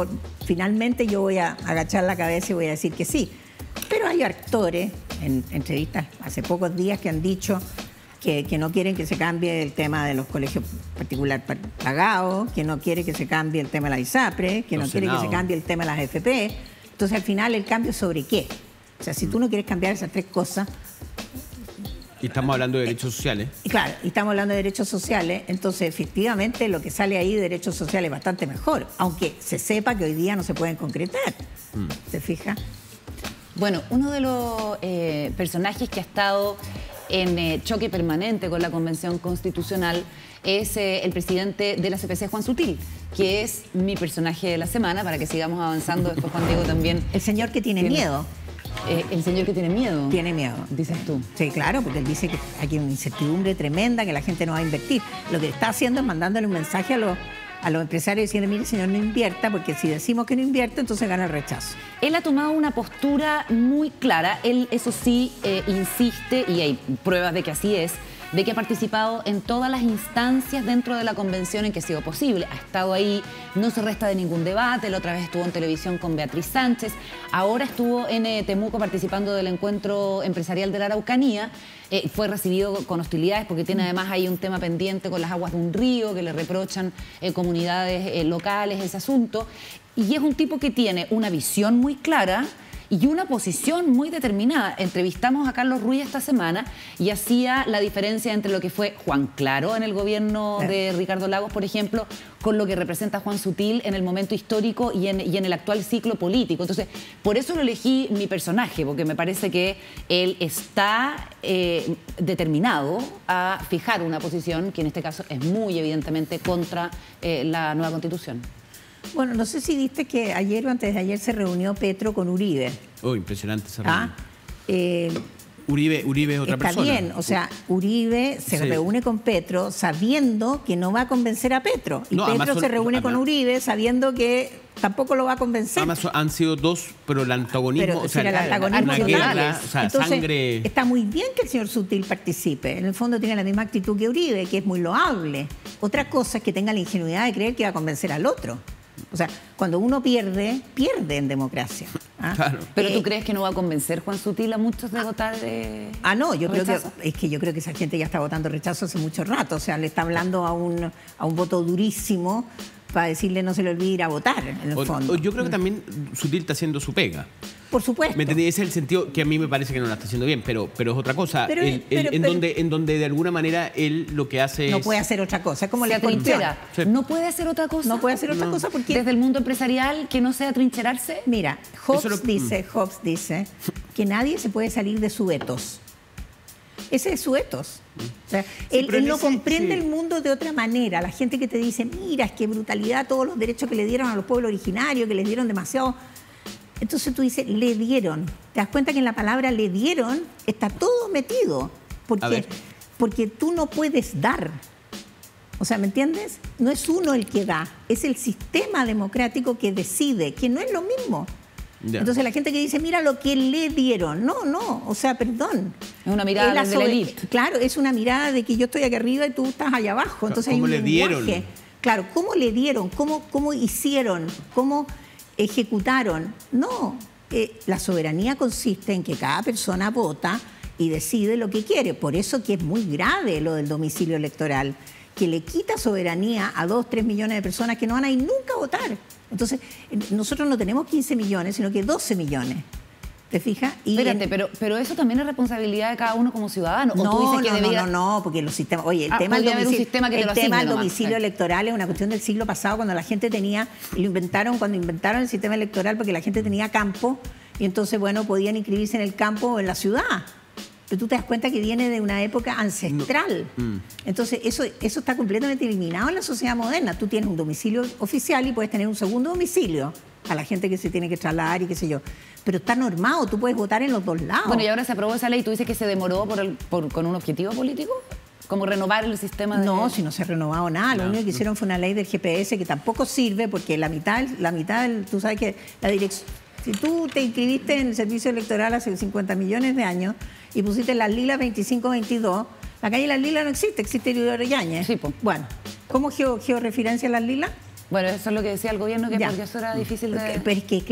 finalmente yo voy a agachar la cabeza y voy a decir que sí. Pero hay actores, en entrevistas hace pocos días, que han dicho que no quieren que se cambie el tema de los colegios particular pagados, que no quiere que se cambie el tema de la ISAPRE, que no quiere que se cambie el tema de las AFP. Entonces, al final, ¿el cambio sobre qué? O sea, si tú no quieres cambiar esas tres cosas... Y estamos hablando de derechos sociales. Claro, y estamos hablando de derechos sociales, entonces efectivamente lo que sale ahí de derechos sociales es bastante mejor, aunque se sepa que hoy día no se pueden concretar. ¿Se fija? Bueno, uno de los personajes que ha estado en choque permanente con la Convención Constitucional es el presidente de la CPC, Juan Sutil, que es mi personaje de la semana, para que sigamos avanzando. Después Juan Diego también. El señor que tiene miedo. El señor que tiene miedo. Tiene miedo. Dices tú. Sí, claro, porque él dice que hay una incertidumbre tremenda, que la gente no va a invertir. Lo que está haciendo es mandándole un mensaje a los empresarios diciendo, mire, señor, no invierta, porque si decimos que no invierte, entonces gana el rechazo. Él ha tomado una postura muy clara. Él, eso sí, insiste, y hay pruebas de que así es, de que ha participado en todas las instancias dentro de la convención en que ha sido posible. Ha estado ahí, no se resta de ningún debate. La otra vez estuvo en televisión con Beatriz Sánchez. Ahora estuvo en Temuco participando del encuentro empresarial de la Araucanía. Fue recibido con hostilidades porque tiene además ahí un tema pendiente con las aguas de un río que le reprochan comunidades locales ese asunto. Y es un tipo que tiene una visión muy clara y una posición muy determinada. Entrevistamos a Carlos Ruiz esta semana y hacía la diferencia entre lo que fue Juan Claro en el gobierno de Ricardo Lagos, por ejemplo, con lo que representa Juan Sutil en el momento histórico y en el actual ciclo político. Entonces, por eso lo elegí mi personaje, porque me parece que él está determinado a fijar una posición que en este caso es muy evidentemente contra la nueva Constitución. Bueno, no sé si viste que ayer o antes de ayer se reunió Petro con Uribe. Oh, impresionante esa reunión. Uribe es otra persona. Está bien, o sea, Uribe se reúne con Petro sabiendo que no va a convencer a Petro. Y Petro se reúne con Uribe sabiendo que tampoco lo va a convencer. Además han sido dos, pero el antagonismo, pero, el antagonismo una guerra, o sea, entonces, sangre... Está muy bien que el señor Sutil participe. En el fondo tiene la misma actitud que Uribe, que es muy loable. Otra cosa es que tenga la ingenuidad de creer que va a convencer al otro. O sea, cuando uno pierde en democracia. ¿Ah? Claro. ¿Pero tú crees que no va a convencer Juan Sutil a muchos de votar no, yo rechazo? Creo que esa gente ya está votando rechazo hace mucho rato. O sea, le está hablando a un voto durísimo para decirle no se le olvide ir a votar, en el fondo. Yo creo que también Sutil está haciendo su pega. Por supuesto. ¿Me entendí? Ese es el sentido que a mí me parece que no la está haciendo bien, pero es otra cosa. En donde de alguna manera él lo que hace es... No puede hacer otra cosa, es como la trinchera. Sí. ¿No puede hacer otra cosa? No puede hacer otra cosa porque... Desde el mundo empresarial, que no sea trincherarse. Mira, Hobbes dice que nadie se puede salir de su ethos. Ese es su ethos. O sea, él no comprende el mundo de otra manera. La gente que te dice, mira, es que brutalidad, todos los derechos que le dieron a los pueblos originarios, que les dieron demasiado... Entonces tú dices, le dieron. Te das cuenta que en la palabra le dieron está todo metido. Porque tú no puedes dar. O sea, ¿me entiendes? No es uno el que da, es el sistema democrático que decide, que no es lo mismo. Yeah. Entonces la gente que dice, mira lo que le dieron. No, o sea, perdón. Es una mirada de la élite. Claro, es una mirada de que yo estoy aquí arriba y tú estás allá abajo. Entonces ¿cómo hay un le lenguaje. Dieron? Claro, ¿cómo le dieron? ¿Cómo hicieron? ¿Cómo ejecutaron? No, la soberanía consiste en que cada persona vota y decide lo que quiere. Por eso que es muy grave lo del domicilio electoral, que le quita soberanía a 2, 3 millones de personas que no van a ir nunca a votar. Entonces, nosotros no tenemos 15 millones, sino que 12 millones. ¿Te fijas? Espérate, pero eso también es responsabilidad de cada uno como ciudadano. No, porque los sistemas... Oye, el tema del domicilio electoral es una cuestión del siglo pasado, cuando la gente tenía... cuando inventaron el sistema electoral, porque la gente tenía campo, y entonces, bueno, podían inscribirse en el campo o en la ciudad. pero tú te das cuenta que viene de una época ancestral. Entonces, eso está completamente eliminado en la sociedad moderna. Tú tienes un domicilio oficial y puedes tener un segundo domicilio a la gente que se tiene que trasladar y qué sé yo. Pero está normado, tú puedes votar en los dos lados. Bueno, y ahora se aprobó esa ley, ¿tú dices que se demoró con un objetivo político? ¿Como renovar el sistema de...? No, si no se ha renovado nada. Lo único que hicieron fue una ley del GPS que tampoco sirve porque la mitad tú sabes que la dirección... Si tú te inscribiste en el servicio electoral hace 50 millones de años y pusiste Las Lilas 2522, la calle Las Lilas no existe, existe Isidoro Yáñez. Sí, po. Bueno, ¿cómo georreferencia Las Lilas? Bueno, eso es lo que decía el gobierno, que porque eso era difícil de... Pero es que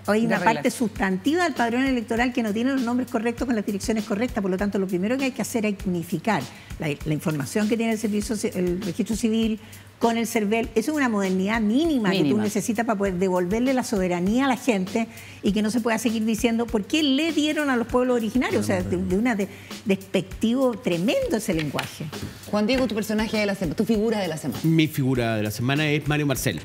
hay una parte sustantiva del padrón electoral que no tiene los nombres correctos con las direcciones correctas. Por lo tanto, lo primero que hay que hacer es unificar la información que tiene el registro civil con el CERVEL. Eso es una modernidad mínima que tú necesitas para poder devolverle la soberanía a la gente y que no se pueda seguir diciendo por qué le dieron a los pueblos originarios. O sea, de una despectivo tremendo ese lenguaje. Juan Diego, tu personaje de la semana, tu figura de la semana. Mi figura de la semana es Mario Marcel.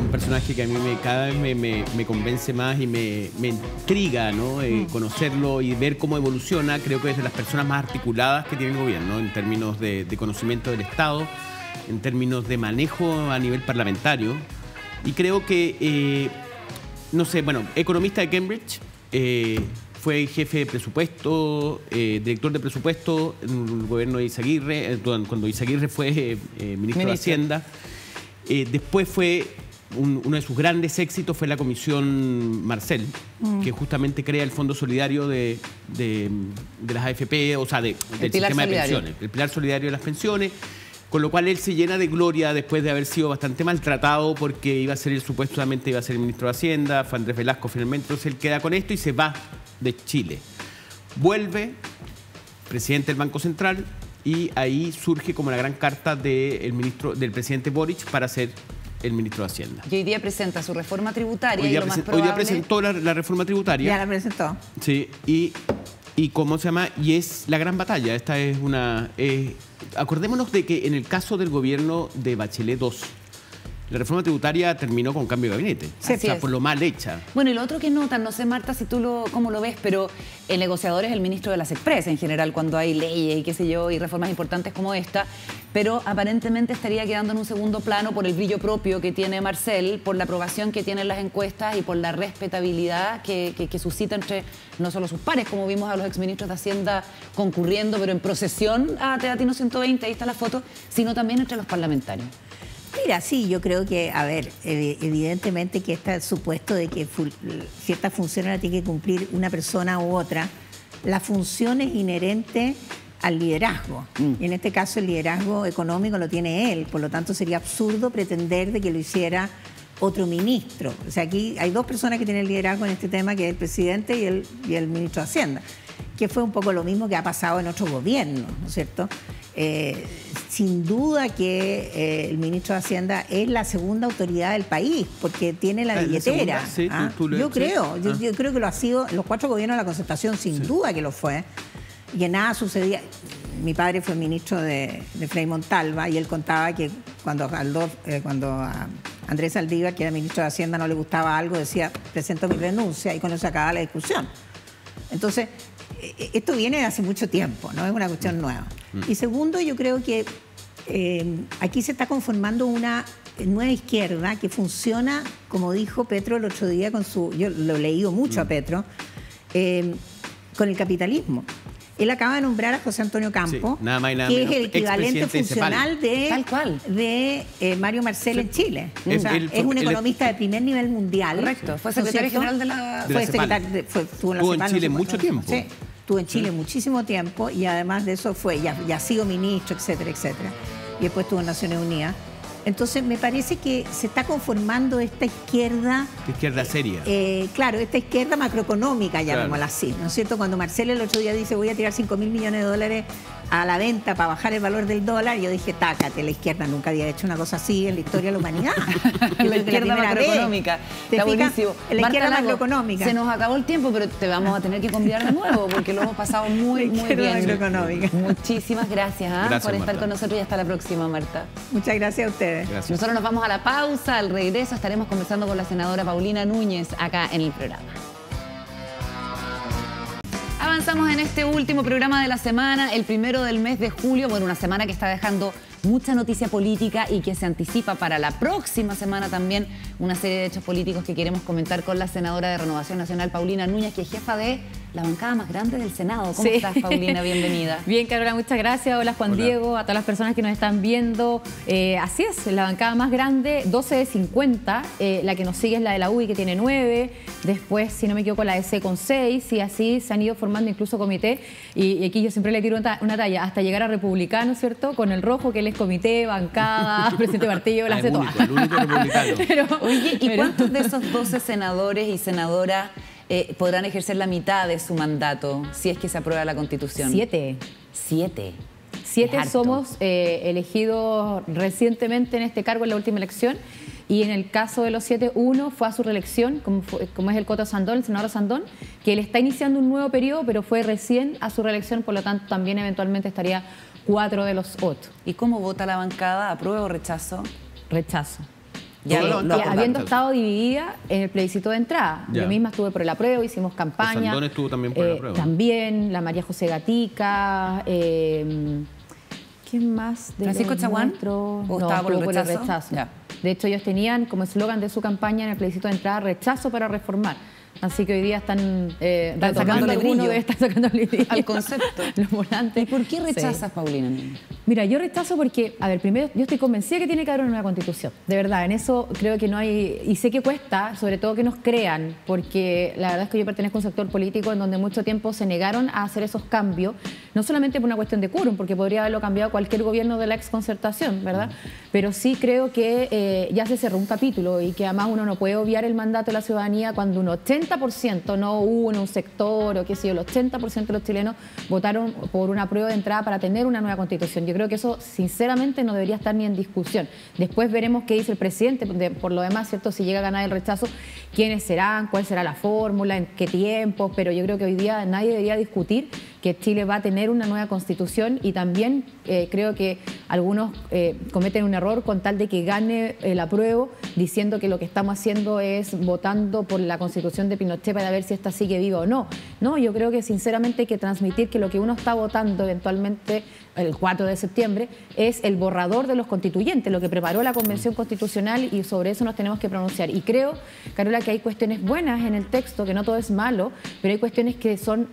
Un personaje que a mí cada vez me convence más y me intriga, ¿no? Conocerlo y ver cómo evoluciona. Creo que es de las personas más articuladas que tiene el gobierno en términos de conocimiento del Estado, en términos de manejo a nivel parlamentario. Y creo que, no sé, bueno, economista de Cambridge, fue jefe de presupuesto, director de presupuesto en el gobierno de Izaguirre, cuando Izaguirre fue ministro de Hacienda. Después fue uno de sus grandes éxitos fue la Comisión Marcel, que justamente crea el Fondo Solidario de las AFP, o sea, del sistema de pensiones, el pilar solidario de las pensiones, con lo cual él se llena de gloria después de haber sido bastante maltratado porque supuestamente iba a ser el ministro de Hacienda, fue Andrés Velasco finalmente, entonces él queda con esto y se va de Chile. Vuelve, presidente del Banco Central, y ahí surge como la gran carta del presidente Boric para ser el ministro de Hacienda. Y hoy día presenta su reforma tributaria hoy día, y lo más probable... Hoy día presentó la reforma tributaria. Ya la presentó. Sí, y ¿cómo se llama? Y es la gran batalla. Esta es una... acordémonos de que en el caso del gobierno de Bachelet II, la reforma tributaria terminó con cambio de gabinete. Sí, o sea, por lo mal hecha. Bueno, y lo otro que notan, no sé, Marta, si tú cómo lo ves, pero el negociador es el ministro de las Express en general, cuando hay leyes y qué sé yo, y reformas importantes como esta, pero aparentemente estaría quedando en un segundo plano por el brillo propio que tiene Marcel, por la aprobación que tienen las encuestas y por la respetabilidad que suscita entre no solo sus pares, como vimos a los exministros de Hacienda concurriendo, pero en procesión a Teatino 120, ahí está la foto, sino también entre los parlamentarios. Mira, sí, yo creo que, a ver, evidentemente que está el supuesto de que ciertas funciones las tiene que cumplir una persona u otra. La función es inherente al liderazgo. Y en este caso el liderazgo económico lo tiene él, por lo tanto sería absurdo pretender de que lo hiciera otro ministro. O sea, aquí hay dos personas que tienen liderazgo en este tema, que es el presidente y el ministro de Hacienda, que fue un poco lo mismo que ha pasado en otros gobiernos, ¿no es cierto? Sin duda que el ministro de Hacienda es la segunda autoridad del país, porque tiene la billetera. Sí, yo creo que lo ha sido los 4 gobiernos de la Concertación, sin duda que lo fue, y que nada sucedía. Mi padre fue ministro de Frei Montalva y él contaba que cuando a Andrés Saldívar, que era ministro de Hacienda, no le gustaba algo, decía, presento mi renuncia, y con eso se acababa la discusión. Entonces, esto viene de hace mucho tiempo, no es una cuestión nueva. Y segundo, yo creo que aquí se está conformando una nueva izquierda que funciona, como dijo Petro el otro día, yo lo he leído mucho a Petro, con el capitalismo. Él acaba de nombrar a José Antonio Campo, sí, nada más y nada que menos, es el equivalente funcional de Mario Marcel en Chile. O sea, es un economista de primer nivel mundial. Correcto, fue secretario general de la... Estuvo en Chile mucho tiempo. Sí, estuvo en Chile muchísimo tiempo y además de eso ya ha sido ministro, etcétera, etcétera. Y después estuvo en Naciones Unidas. Entonces, me parece que se está conformando esta izquierda... izquierda seria. Claro, esta izquierda macroeconómica, llamémosla así, ¿no es cierto? Cuando Marcel el otro día dice voy a tirar 5.000 millones de dólares a la venta para bajar el valor del dólar, yo dije, tácate, la izquierda nunca había hecho una cosa así en la historia de la humanidad. La izquierda macroeconómica. Está buenísimo. La izquierda macroeconómica. Se nos acabó el tiempo, pero te vamos a tener que convidar de nuevo porque lo hemos pasado muy bien. Macroeconómica. Muchísimas gracias, por estar Marta. con nosotros y hasta la próxima, Marta. Muchas gracias a ustedes. Gracias. Nosotros nos vamos a la pausa, al regreso estaremos conversando con la senadora Paulina Núñez acá en el programa. Avanzamos avanzamos en este último programa de la semana, el primero del mes de julio. Bueno, una semana que está dejando mucha noticia política y que se anticipa para la próxima semana también una serie de hechos políticos que queremos comentar con la senadora de Renovación Nacional, Paulina Núñez, que es jefa de la bancada más grande del Senado. ¿Cómo estás, Paulina? Bienvenida. Bien, Carola, muchas gracias. Hola, Juan Diego, a todas las personas que nos están viendo. Así es, la bancada más grande, 12 de 50. La que nos sigue es la de la UDI, que tiene 9. Después, si no me equivoco, la de C con 6. Y así se han ido formando incluso comité. Y aquí yo siempre le tiro una talla, hasta llegar a republicano, ¿cierto? Con el rojo, que él es comité, bancada, presidente de partido, las de todas. El único republicano. Oye, ¿y cuántos de esos 12 senadores y senadoras podrán ejercer la mitad de su mandato si es que se aprueba la Constitución? 7. 7. 7 somos elegidos recientemente en este cargo en la última elección, y en el caso de los 7, uno fue a su reelección, como es el Coto Sandón, el senador Sandón, que él está iniciando un nuevo periodo, pero fue recién a su reelección, por lo tanto también eventualmente estaría 4 de los 8. ¿Y cómo vota la bancada? ¿Apruebo o rechazo? Rechazo. Habiendo estado dividida en el plebiscito de entrada. Ya. Yo misma estuve por el apruebo, hicimos campaña. Sandón estuvo también por el apruebo. También, la María José Gatica. ¿Quién más? ¿Francisco Chaguán? ¿O estaba por el rechazo? Ya. De hecho, ellos tenían como eslogan de su campaña en el plebiscito de entrada: rechazo para reformar. Así que hoy día están sacando el brillo. Sacando el brillo Al concepto. Los volantes. ¿Y por qué rechazas, Sí. Paulina? Mira, yo rechazo porque, a ver, primero, yo estoy convencida que tiene que haber una nueva constitución. De verdad, en eso creo que no hay... Y sé que cuesta, sobre todo que nos crean, porque la verdad es que yo pertenezco a un sector político en donde mucho tiempo se negaron a hacer esos cambios, no solamente por una cuestión de quórum, porque podría haberlo cambiado cualquier gobierno de la exconcertación, ¿verdad? Pero sí creo que ya se cerró un capítulo y que además uno no puede obviar el mandato de la ciudadanía cuando un 80%, no uno, un sector o qué sé yo, el 80% de los chilenos votaron por una prueba de entrada para tener una nueva constitución. Yo creo que eso, sinceramente, no debería estar ni en discusión. Después veremos qué dice el presidente, por lo demás, ¿cierto? Si llega a ganar el rechazo, quiénes serán, cuál será la fórmula, en qué tiempo, pero yo creo que hoy día nadie debería discutir que Chile va a tener una nueva constitución, y también creo que algunos cometen un error con tal de que gane el apruebo, diciendo que lo que estamos haciendo es votando por la constitución de Pinochet para ver si esta sigue viva o no. No, yo creo que sinceramente hay que transmitir que lo que uno está votando eventualmente el 4 de septiembre es el borrador de los constituyentes, lo que preparó la Convención Constitucional, y sobre eso nos tenemos que pronunciar. Y creo, Carola, que hay cuestiones buenas en el texto, que no todo es malo, pero hay cuestiones que son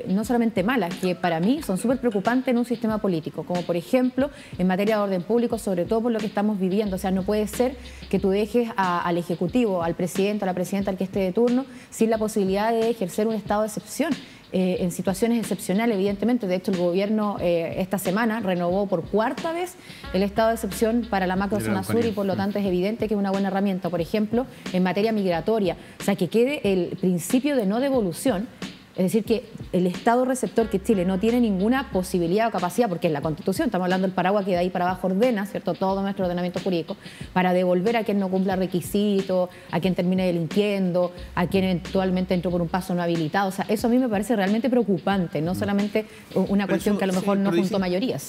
no solamente malas, que para mí son súper preocupantes en un sistema político, como por ejemplo en materia de orden público, sobre todo por lo que estamos viviendo. O sea, no puede ser que tú dejes al Ejecutivo, al presidente, a la presidenta, al que esté de turno, sin la posibilidad de ejercer un estado de excepción. En situaciones excepcionales, evidentemente. De hecho, el gobierno esta semana renovó por 4ª vez el estado de excepción para la macrozona sur, y por lo tanto es evidente que es una buena herramienta. Por ejemplo, en materia migratoria, o sea, que quede el principio de no devolución. Es decir, que el Estado receptor, que Chile no tiene ninguna posibilidad o capacidad, porque en la Constitución, estamos hablando del paraguas que de ahí para abajo ordena, ¿cierto?, todo nuestro ordenamiento jurídico, para devolver a quien no cumpla requisitos, a quien termine delinquiendo, a quien eventualmente entró por un paso no habilitado. O sea, eso a mí me parece realmente preocupante, no solamente una cuestión que a lo mejor no juntó mayorías.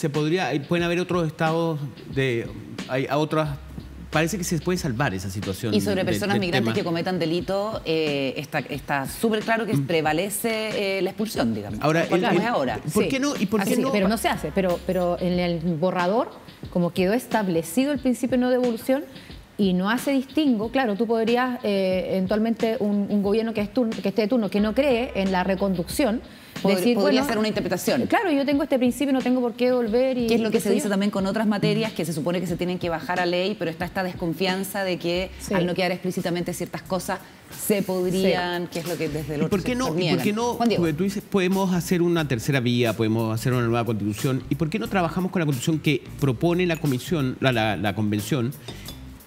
Pueden haber otros estados, hay otras... Parece que se puede salvar esa situación. Y sobre personas migrantes que cometan delito, está súper claro que prevalece la expulsión, digamos. Ahora, ¿Por qué no? ¿Y por qué no? Pero no se hace. Pero en el borrador, como quedó establecido el principio de no devolución y no hace distingo, claro, tú podrías eventualmente un gobierno que esté de turno, que no cree en la reconducción, podría ser una interpretación. Claro, yo tengo este principio, no tengo por qué volver. ¿Qué es lo que se dice también con otras materias que se supone que se tienen que bajar a ley, pero está esta desconfianza de que al no quedar explícitamente ciertas cosas se podrían, que es lo que desde el otro sector niegan? ¿Por qué no? Porque tú dices, podemos hacer una tercera vía, podemos hacer una nueva constitución, ¿y por qué no trabajamos con la constitución que propone la comisión, la convención,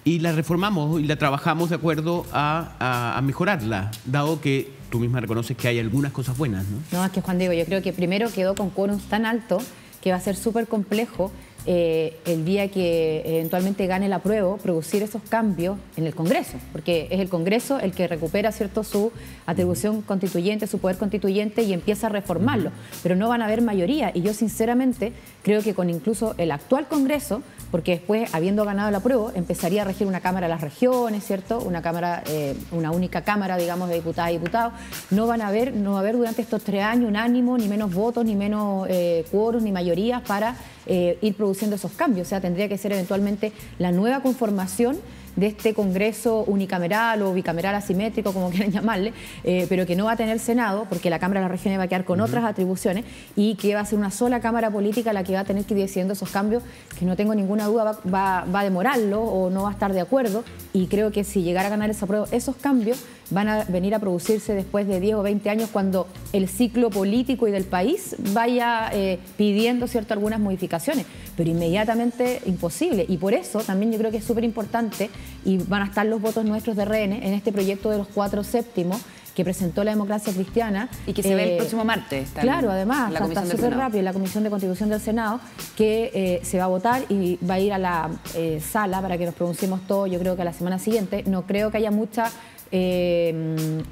y la reformamos y la trabajamos de acuerdo a mejorarla, dado que tú misma reconoces que hay algunas cosas buenas, ¿no? No, es que, Juan Diego, yo creo que primero quedó con quórums tan alto que va a ser súper complejo el día que eventualmente gane el apruebo, producir esos cambios en el Congreso, porque es el Congreso el que recupera, ¿cierto?, su atribución constituyente, su poder constituyente y empieza a reformarlo, pero no van a haber mayoría, y yo sinceramente creo que con incluso el actual Congreso, porque después, habiendo ganado el apruebo, empezaría a regir una Cámara de las Regiones, ¿cierto?, una única Cámara, digamos, de diputadas y diputados, no va a haber durante estos 3 años un ánimo, ni menos votos, ni menos quórum, ni mayorías para ir produciendo esos cambios. O sea, tendría que ser eventualmente la nueva conformación de este Congreso unicameral o bicameral asimétrico, como quieran llamarle, pero que no va a tener Senado, porque la Cámara de las Regiones va a quedar con otras atribuciones, y que va a ser una sola Cámara política la que va a tener que ir decidiendo esos cambios, que no tengo ninguna duda va a demorarlo o no va a estar de acuerdo, y creo que si llegara a ganar ese apruebo, esos cambios van a venir a producirse después de 10 o 20 años, cuando el ciclo político y del país vaya pidiendo, ¿cierto?, algunas modificaciones, pero inmediatamente imposible. Y por eso también yo creo que es súper importante, y van a estar los votos nuestros de RN en este proyecto de los 4 séptimos que presentó la Democracia Cristiana. Y que se ve el próximo martes. Claro, además, está súper rápido en la Comisión de Constitución del Senado, que se va a votar y va a ir a la sala para que nos pronunciemos todos, yo creo que a la semana siguiente. No creo que haya mucha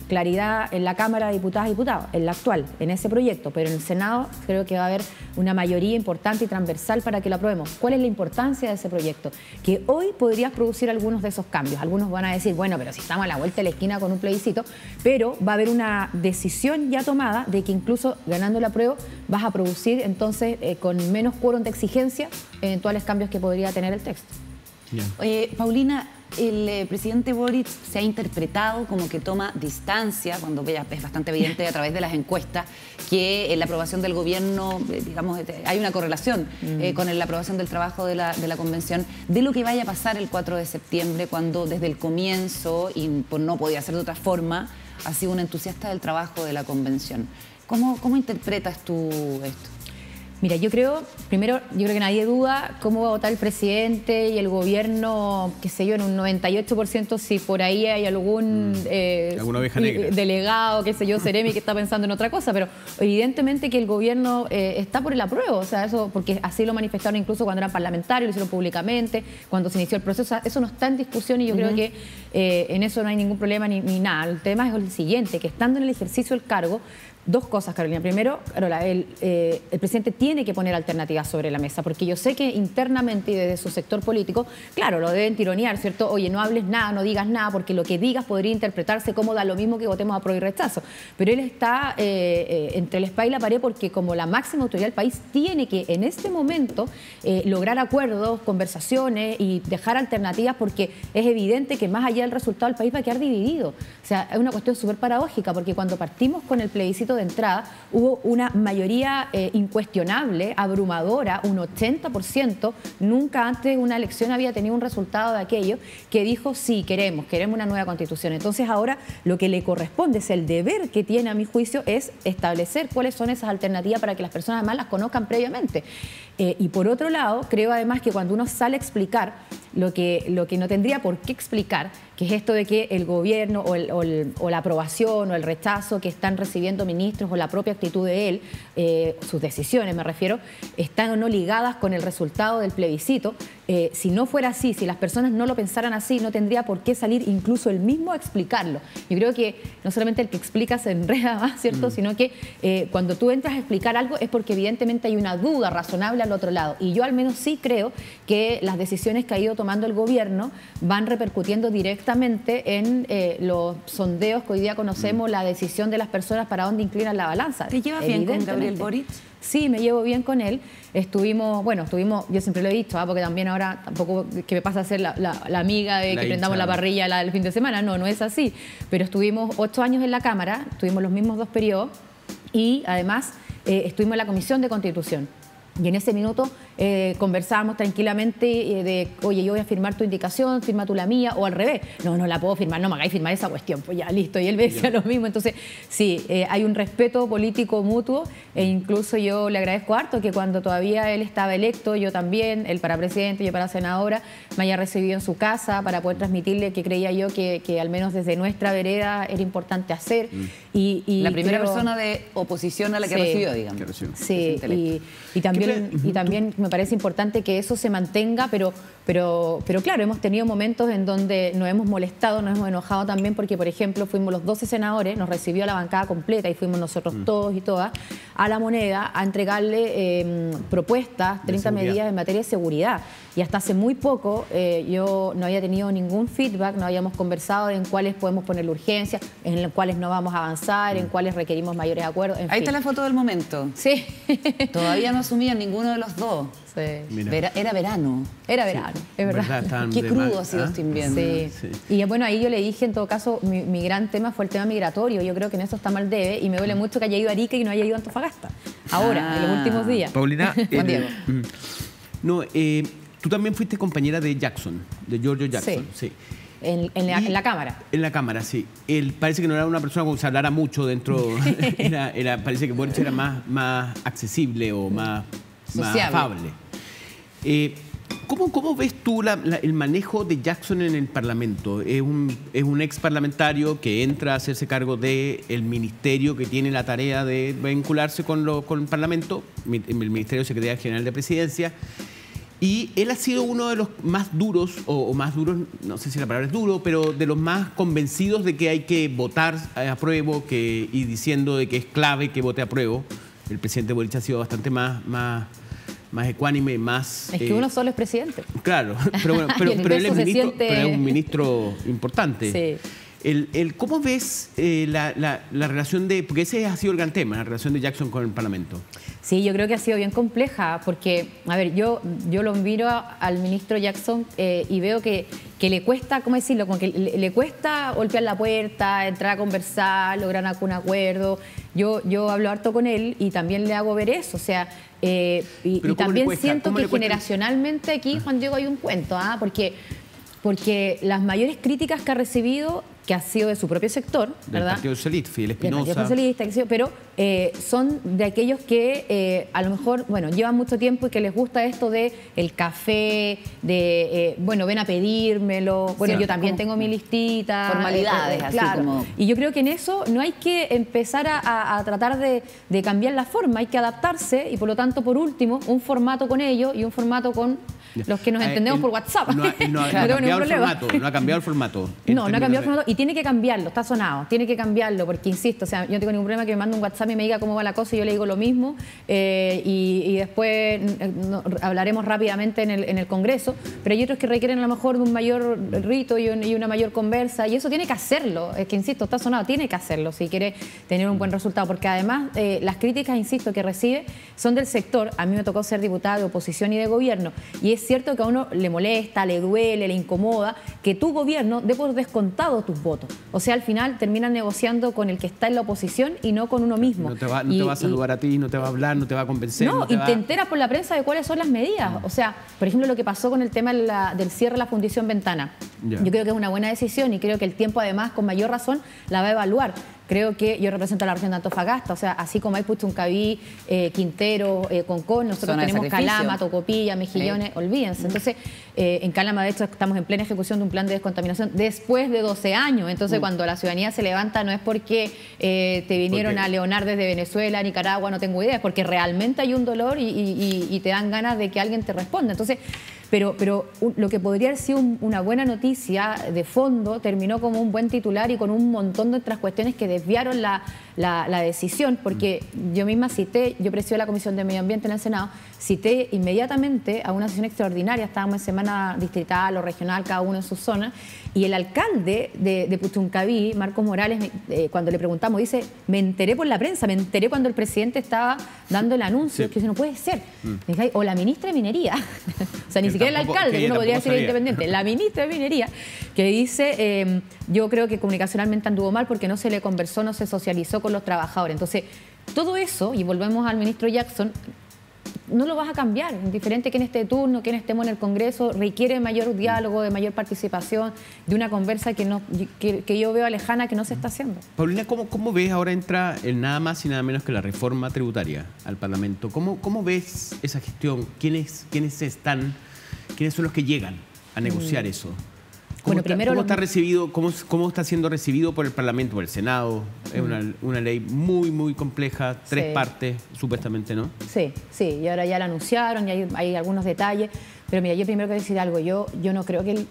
claridad en la Cámara de Diputadas y Diputados, en la actual, en ese proyecto, pero en el Senado creo que va a haber una mayoría importante y transversal para que lo aprobemos. ¿Cuál es la importancia de ese proyecto? Que hoy podrías producir algunos de esos cambios. Algunos van a decir, bueno, pero si estamos a la vuelta de la esquina con un plebiscito, pero va a haber una decisión ya tomada de que incluso ganando el apruebo vas a producir entonces con menos quórum de exigencia eventuales cambios que podría tener el texto. Yeah. Oye, Paulina, el presidente Boric se ha interpretado como que toma distancia, cuando es bastante evidente a través de las encuestas que en la aprobación del gobierno, digamos, hay una correlación con la aprobación del trabajo de la convención, de lo que vaya a pasar el 4 de septiembre, cuando desde el comienzo, y pues no podía ser de otra forma, ha sido un entusiasta del trabajo de la convención. ¿Cómo interpretas tú esto? Mira, yo creo que nadie duda cómo va a votar el presidente y el gobierno, qué sé yo, en un 98%, si por ahí hay algún alguna oveja negra, delegado, qué sé yo, Seremi, que está pensando en otra cosa, pero evidentemente que el gobierno está por el apruebo, o sea, eso, porque así lo manifestaron incluso cuando eran parlamentarios, lo hicieron públicamente, cuando se inició el proceso, o sea, eso no está en discusión, y yo creo que en eso no hay ningún problema ni nada. El tema es el siguiente, que estando en el ejercicio del cargo, 2 cosas, Carolina. Primero, Carola, el presidente tiene que poner alternativas sobre la mesa, porque yo sé que internamente y desde su sector político, claro, lo deben tironear, ¿cierto? Oye, no hables nada, no digas nada, porque lo que digas podría interpretarse como da lo mismo que votemos apruebo y rechazo. Pero él está entre la espada y la pared, porque como la máxima autoridad del país tiene que en este momento lograr acuerdos, conversaciones y dejar alternativas, porque es evidente que más allá del resultado el país va a quedar dividido. O sea, es una cuestión súper paradójica, porque cuando partimos con el plebiscito de entrada, hubo una mayoría incuestionable, abrumadora, un 80%, nunca antes una elección había tenido un resultado de aquello, que dijo, sí, queremos una nueva constitución. Entonces ahora lo que le corresponde, es el deber que tiene, a mi juicio, es establecer cuáles son esas alternativas para que las personas además las conozcan previamente. Y por otro lado, creo además que cuando uno sale a explicar lo que no tendría por qué explicar, que es esto de que el gobierno o la aprobación o el rechazo que están recibiendo ministros o la propia actitud de él, sus decisiones me refiero, están o no ligadas con el resultado del plebiscito. Si no fuera así, si las personas no lo pensaran así, no tendría por qué salir incluso él mismo a explicarlo. Yo creo que no solamente el que explica se enreda más, ¿cierto? Sino que cuando tú entras a explicar algo es porque evidentemente hay una duda razonable al otro lado. Y yo al menos sí creo que las decisiones que ha ido tomando el gobierno van repercutiendo directamente en los sondeos que hoy día conocemos, la decisión de las personas para dónde inclinan la balanza. ¿Te llevas bien con Gabriel Boric? Sí, me llevo bien con él. Estuvimos, yo siempre lo he dicho, porque también ahora tampoco que me pasa a ser la amiga de que prendamos la parrilla el fin de semana, no es así. Pero estuvimos 8 años en la Cámara, tuvimos los mismos 2 periodos y además estuvimos en la Comisión de Constitución. Y en ese minuto conversábamos tranquilamente de, oye, yo voy a firmar tu indicación, firma tú la mía, o al revés. No la puedo firmar, no me hagáis firmar esa cuestión. Pues ya, listo. Y él me decía lo mismo. Entonces, sí, hay un respeto político mutuo, e incluso yo le agradezco harto que cuando todavía él estaba electo, yo también, él para presidente, yo para senadora, me haya recibido en su casa para poder transmitirle que creía yo que al menos desde nuestra vereda era importante hacer. La primera persona de oposición a la que recibió, digamos. Sí, y también me parece importante que eso se mantenga, pero claro, hemos tenido momentos en donde nos hemos molestado, nos hemos enojado también porque, por ejemplo, fuimos los 12 senadores, nos recibió la bancada completa y fuimos nosotros todos y todas a La Moneda a entregarle propuestas, 30 medidas en materia de seguridad. Y hasta hace muy poco yo no había tenido ningún feedback, no habíamos conversado en cuáles podemos ponerle urgencia, en cuáles no vamos a avanzar, en cuáles requerimos mayores acuerdos. Ahí está la foto del momento. Sí. Todavía no asumían ninguno de los dos. Sí. Era verano. Era verano, es verdad. Qué crudo ha sido este invierno. Sí. Y bueno, ahí yo le dije, en todo caso, mi gran tema fue el tema migratorio. Yo creo que en eso está mal debe y me duele mucho que haya ido a Arica y no haya ido a Antofagasta. Ahora, en los últimos días. Paulina, Juan Diego. Tú también fuiste compañera de Jackson, de Giorgio Jackson. Sí. En la Cámara. En la Cámara, sí. Él parece que no era una persona con que se hablara mucho dentro. Parece que Boric era más accesible o más afable. ¿Cómo ves tú el manejo de Jackson en el Parlamento? Es un ex parlamentario que entra a hacerse cargo del ministerio que tiene la tarea de vincularse con el Parlamento, el Ministerio de Secretaría General de Presidencia. Y él ha sido uno de los más duros, o más duros, no sé si la palabra es duro, pero de los más convencidos de que hay que votar a apruebo y diciendo de que es clave que vote a apruebo. El presidente Boric ha sido bastante más ecuánime, más... Es que uno solo es presidente. Claro, pero bueno, pero él es ministro, pero es un ministro importante. Sí. ¿Cómo ves la relación porque ese ha sido el gran tema, la relación de Jackson con el Parlamento? Sí, yo creo que ha sido bien compleja porque, a ver, yo lo miro al ministro Jackson y veo que le cuesta, ¿cómo decirlo? Como que le cuesta golpear la puerta, entrar a conversar, lograr un acuerdo. Yo hablo harto con él y también le hago ver eso, o sea, y también siento que generacionalmente aquí, Juan Diego, hay un cuento, porque las mayores críticas que ha recibido, que ha sido de su propio sector, ¿verdad? Del Partido Socialista, Fidel Espinosa. Del Partido Socialista, pero son de aquellos que a lo mejor, llevan mucho tiempo y que les gusta esto de el café, de, ven a pedírmelo, sí, yo también tengo mi listita. Formalidades, así claro. como... Y yo creo que en eso no hay que empezar a tratar de cambiar la forma, hay que adaptarse y por lo tanto, por último, un formato con ellos y un formato con los que nos entendemos por WhatsApp. No ha cambiado el formato. No ha cambiado el formato. No ha cambiado el formato y tiene que cambiarlo, está sonado, tiene que cambiarlo porque, insisto, o sea, yo no tengo ningún problema que me mande un WhatsApp y me diga cómo va la cosa y yo le digo lo mismo y después hablaremos rápidamente en el Congreso, pero hay otros que requieren a lo mejor de un mayor rito y una mayor conversa y eso tiene que hacerlo, es que, insisto, está sonado, tiene que hacerlo si quiere tener un buen resultado, porque además las críticas, insisto, que recibe son del sector. A mí me tocó ser diputada de oposición y de gobierno y es cierto que a uno le molesta, le duele, le incomoda que tu gobierno dé por descontado tus votos. O sea, al final terminan negociando con el que está en la oposición y no con uno mismo. No te va a saludar a ti, no te va a hablar, no te va a convencer. Te enteras por la prensa de cuáles son las medidas. O sea, por ejemplo, lo que pasó con el tema del cierre de la Fundición Ventana. Yo creo que es una buena decisión y creo que el tiempo, además, con mayor razón, la va a evaluar. Creo que yo represento a la región de Antofagasta, o sea, así como hay Puchuncaví, Quintero, Concón, nosotros tenemos Calama, Tocopilla, Mejillones, olvídense. Entonces, en Calama, de hecho, estamos en plena ejecución de un plan de descontaminación después de 12 años. Entonces, cuando la ciudadanía se levanta, no es porque te vinieron a leonar desde Venezuela, Nicaragua, no tengo idea, es porque realmente hay un dolor y te dan ganas de que alguien te responda. Entonces, pero lo que podría haber sido una buena noticia de fondo terminó como un buen titular y con un montón de otras cuestiones que desviaron la decisión, porque yo misma yo presido la Comisión de Medio Ambiente en el Senado, cité inmediatamente a una sesión extraordinaria, estábamos en semana distrital o regional, cada uno en su zona, y el alcalde de Puchuncaví, Marcos Morales, cuando le preguntamos, dice, me enteré por la prensa, me enteré cuando el presidente estaba dando el anuncio, que eso no puede ser. O la ministra de Minería, o sea, ni siquiera el alcalde, que uno podría decir independiente, la ministra de Minería, que dice, yo creo que comunicacionalmente anduvo mal porque no se le conversó, no se socializó con los trabajadores. Entonces, todo eso, y volvemos al ministro Jackson, no lo vas a cambiar, indiferente quién esté de turno, quién estemos en el Congreso, requiere de mayor diálogo, de mayor participación, de una conversa que yo veo lejana que no se está haciendo. Paulina, ¿cómo ves ahora entra el nada más y nada menos que la reforma tributaria al Parlamento? ¿Cómo ves esa gestión? ¿Quiénes son los que llegan a negociar eso? ¿Cómo está siendo recibido por el Parlamento, por el Senado? Es una ley muy, muy compleja, 3 partes, supuestamente, ¿no? Sí, y ahora ya la anunciaron, y hay algunos detalles. Pero mira, yo primero quiero decir algo. Yo no creo que...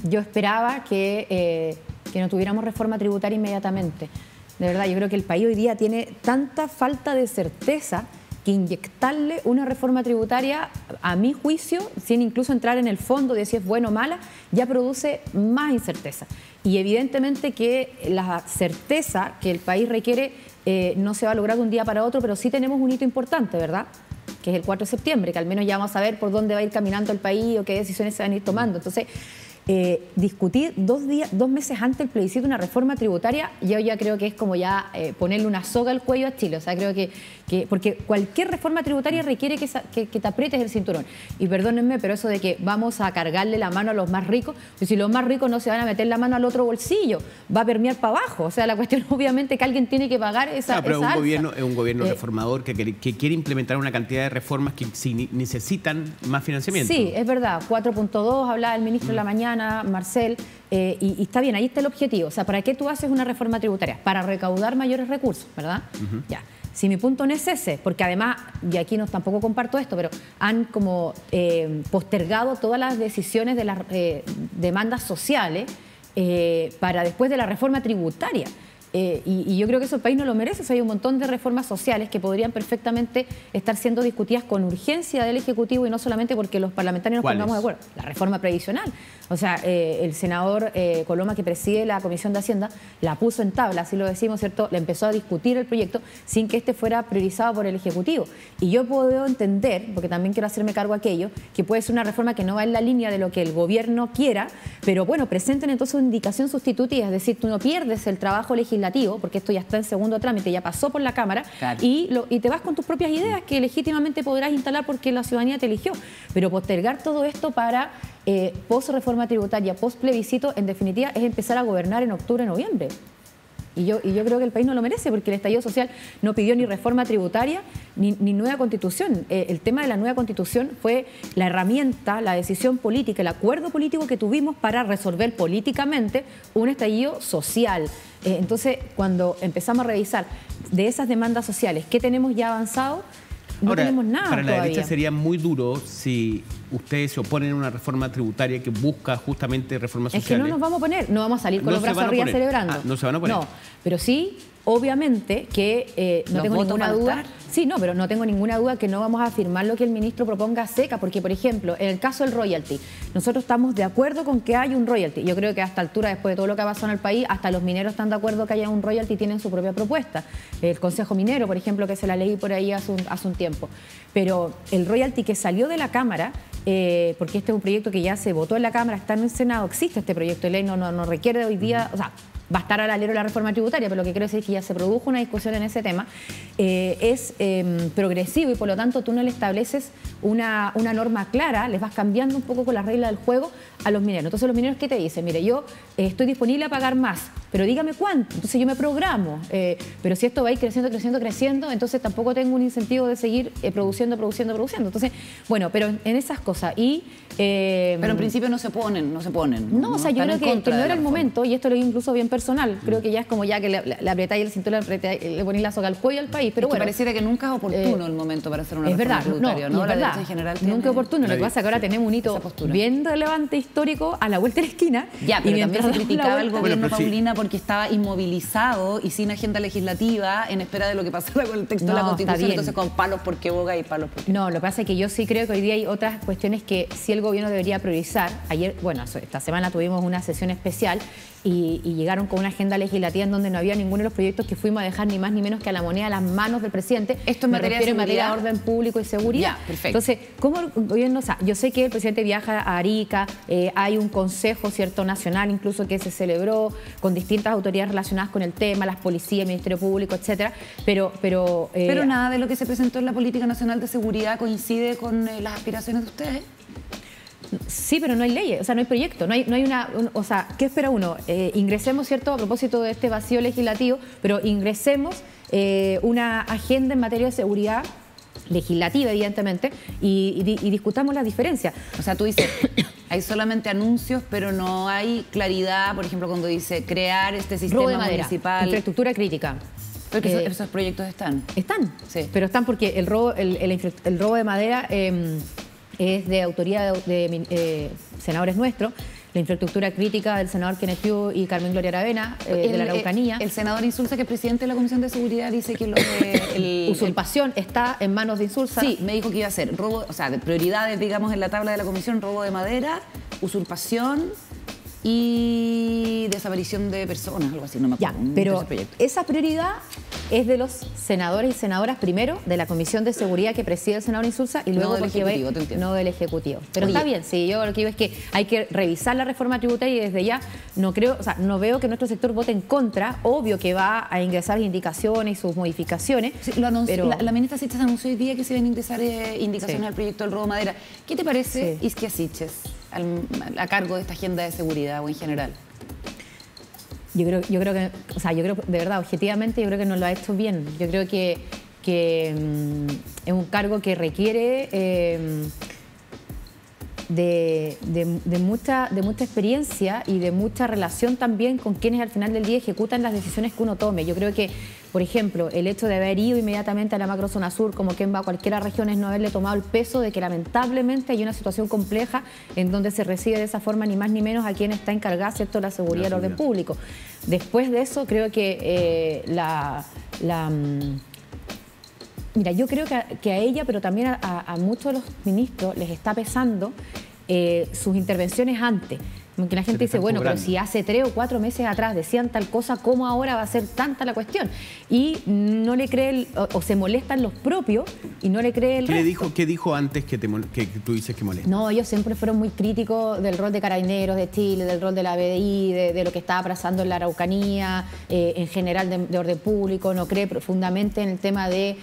yo esperaba que no tuviéramos reforma tributaria inmediatamente. De verdad, yo creo que el país hoy día tiene tanta falta de certeza que inyectarle una reforma tributaria, a mi juicio, sin incluso entrar en el fondo de si es buena o mala, ya produce más incerteza. Y evidentemente que la certeza que el país requiere no se va a lograr de un día para otro, pero sí tenemos un hito importante, ¿verdad?, que es el 4 de septiembre, que al menos ya vamos a ver por dónde va a ir caminando el país o qué decisiones se van a ir tomando. Entonces, discutir 2 meses antes del plebiscito una reforma tributaria, yo ya creo que es como ya ponerle una soga al cuello a Chile. O sea, creo que porque cualquier reforma tributaria requiere que te aprietes el cinturón. Y perdónenme, pero eso de que vamos a cargarle la mano a los más ricos, pues si los más ricos no se van a meter la mano al otro bolsillo, va a permear para abajo. O sea, la cuestión obviamente que alguien tiene que pagar esa pero esa es un gobierno reformador que quiere implementar una cantidad de reformas que necesitan más financiamiento. Sí, es verdad. 4.2 hablaba el ministro en la mañana, Marcel, y está bien, ahí está el objetivo. O sea, ¿para qué tú haces una reforma tributaria? Para recaudar mayores recursos, ¿verdad? Ya. Si mi punto no es ese, porque además, y aquí no tampoco comparto esto, pero han como postergado todas las decisiones de las demandas sociales para después de la reforma tributaria. Y yo creo que eso el país no lo merece. O sea, hay un montón de reformas sociales que podrían perfectamente estar siendo discutidas con urgencia del Ejecutivo y no solamente porque los parlamentarios nos pongamos de acuerdo. La reforma previsional. O sea, el senador Coloma, que preside la Comisión de Hacienda, la puso en tabla, así lo decimos, ¿cierto? Le empezó a discutir el proyecto sin que este fuera priorizado por el Ejecutivo. Y yo puedo entender, porque también quiero hacerme cargo de aquello, que puede ser una reforma que no va en la línea de lo que el gobierno quiera, pero bueno, presenten entonces una indicación sustitutiva, es decir, tú no pierdes el trabajo legislativo, porque esto ya está en segundo trámite, ya pasó por la Cámara, claro, y te vas con tus propias ideas que legítimamente podrás instalar porque la ciudadanía te eligió. Pero postergar todo esto para post-reforma tributaria, post-plebiscito, en definitiva, es empezar a gobernar en octubre, noviembre. Y yo creo que el país no lo merece, porque el estallido social no pidió ni reforma tributaria ni nueva constitución. El tema de la nueva constitución fue la herramienta, la decisión política, el acuerdo político que tuvimos para resolver políticamente un estallido social. Entonces, cuando empezamos a revisar de esas demandas sociales, ¿qué tenemos ya avanzado? No tenemos nada para la todavía. derecha sería muy duro si ustedes se oponen a una reforma tributaria que busca justamente reformas sociales. Es que no nos vamos a poner, no vamos a salir con los brazos arriba celebrando. No se van a poner. No, pero sí, obviamente que no tengo ninguna duda. Sí, no, pero no tengo ninguna duda que no vamos a firmar lo que el ministro proponga a seca, porque, por ejemplo, en el caso del royalty, nosotros estamos de acuerdo con que haya un royalty. Yo creo que a esta altura, después de todo lo que ha pasado en el país, hasta los mineros están de acuerdo que haya un royalty y tienen su propia propuesta. El Consejo Minero, por ejemplo, que se la leí por ahí hace un tiempo. Pero el royalty que salió de la Cámara, porque este es un proyecto que ya se votó en la Cámara, está en el Senado, existe este proyecto de ley, no requiere hoy día, o sea, va a estar al alero la reforma tributaria, pero lo que quiero decir es que ya se produjo una discusión en ese tema, es progresivo y por lo tanto tú no le estableces una norma clara, les vas cambiando un poco con las reglas del juego a los mineros. Entonces los mineros, ¿qué te dicen? Mire, yo estoy disponible a pagar más, pero dígame cuánto, entonces yo me programo, pero si esto va a ir creciendo, entonces tampoco tengo un incentivo de seguir produciendo. Entonces, bueno, pero en esas cosas pero en principio no se ponen. No, o sea, yo creo que no era el momento, y esto lo digo incluso bien personal, creo que ya es como ya que le apretáis el cinturón, le ponéis la soga al cuello al país, pero bueno. Pareciera que nunca es oportuno el momento para hacer una reforma tributaria, ¿no? Es verdad, en general nunca es oportuno, lo que pasa es que ahora tenemos un hito bien relevante histórico a la vuelta de la esquina. Ya, pero también se criticaba al gobierno, Paulina, porque estaba inmovilizado y sin agenda legislativa en espera de lo que pasara con el texto de la Constitución, entonces con palos porque boga y palos porque... No, lo que pasa es que yo sí creo que hoy día hay otras cuestiones que sí el gobierno debería priorizar. Ayer, bueno, esta semana tuvimos una sesión especial y llegaron con una agenda legislativa en donde no había ninguno de los proyectos que fuimos a dejar ni más ni menos que a la moneda a las manos del presidente. Esto en materia de orden público y seguridad. Ya, perfecto. Entonces, ¿cómo el gobierno? O sea, yo sé que el presidente viaja a Arica, hay un consejo, ¿cierto?, nacional incluso que se celebró con distintas autoridades relacionadas con el tema, las policías, el Ministerio Público, etcétera, pero nada de lo que se presentó en la Política Nacional de Seguridad coincide con las aspiraciones de ustedes. Sí, pero no hay leyes, o sea, no hay proyecto, no hay o sea, ¿qué espera uno? Ingresemos, ¿cierto?, a propósito de este vacío legislativo, pero ingresemos una agenda en materia de seguridad legislativa, evidentemente, y discutamos las diferencias. O sea, tú dices, Hay solamente anuncios, pero no hay claridad, por ejemplo, cuando dice crear este sistema robo de madera, municipal. Infraestructura crítica. Porque esos proyectos están. Están, sí. Pero están porque el robo de madera es de autoría de senadores nuestros. La infraestructura crítica del senador Kenneth Pugh y Carmen Gloria Aravena, de la Araucanía. El senador Insulza, que es presidente de la Comisión de Seguridad, dice que lo de... usurpación está en manos de Insulza. Sí, me dijo que iba a ser robo, o sea, de prioridades, digamos, en la tabla de la Comisión, robo de madera, usurpación y desaparición de personas, algo así, no me acuerdo. Ya, pero esa prioridad es de los senadores y senadoras, primero de la Comisión de Seguridad que preside el senador Insulza y luego del Ejecutivo, te entiendo. No del Ejecutivo. Pero está bien, sí, yo lo que digo es que hay que revisar la reforma tributaria y desde ya no veo que nuestro sector vote en contra. Obvio que va a ingresar indicaciones y sus modificaciones. Sí, pero la ministra Siches anunció hoy día que se iban a ingresar indicaciones al proyecto del robo de madera. ¿Qué te parece, Isquia Siches, a cargo de esta agenda de seguridad o en general? Yo creo que, de verdad, objetivamente, yo creo que no lo ha hecho bien. Yo creo que es un cargo que requiere de mucha experiencia y de mucha relación también con quienes al final del día ejecutan las decisiones que uno tome. Yo creo que, por ejemplo, el hecho de haber ido inmediatamente a la macrozona sur, como quien va a cualquiera región, es no haberle tomado el peso de que lamentablemente hay una situación compleja en donde se recibe de esa forma ni más ni menos a quien está encargada, ¿cierto?, la seguridad y el orden público. Después de eso, creo que mira, yo creo que a ella, pero también a muchos de los ministros les está pesando sus intervenciones antes. Porque la gente dice, bueno, pero si hace 3 o 4 meses atrás decían tal cosa, ¿cómo ahora va a ser tanta la cuestión? Y no le cree, o se molestan los propios y no le cree el resto. ¿Qué dijo antes que tú dices que molesta? No, ellos siempre fueron muy críticos del rol de Carabineros de Chile, del rol de la BDI, de lo que estaba pasando en la Araucanía, en general de orden público. No cree profundamente en el tema de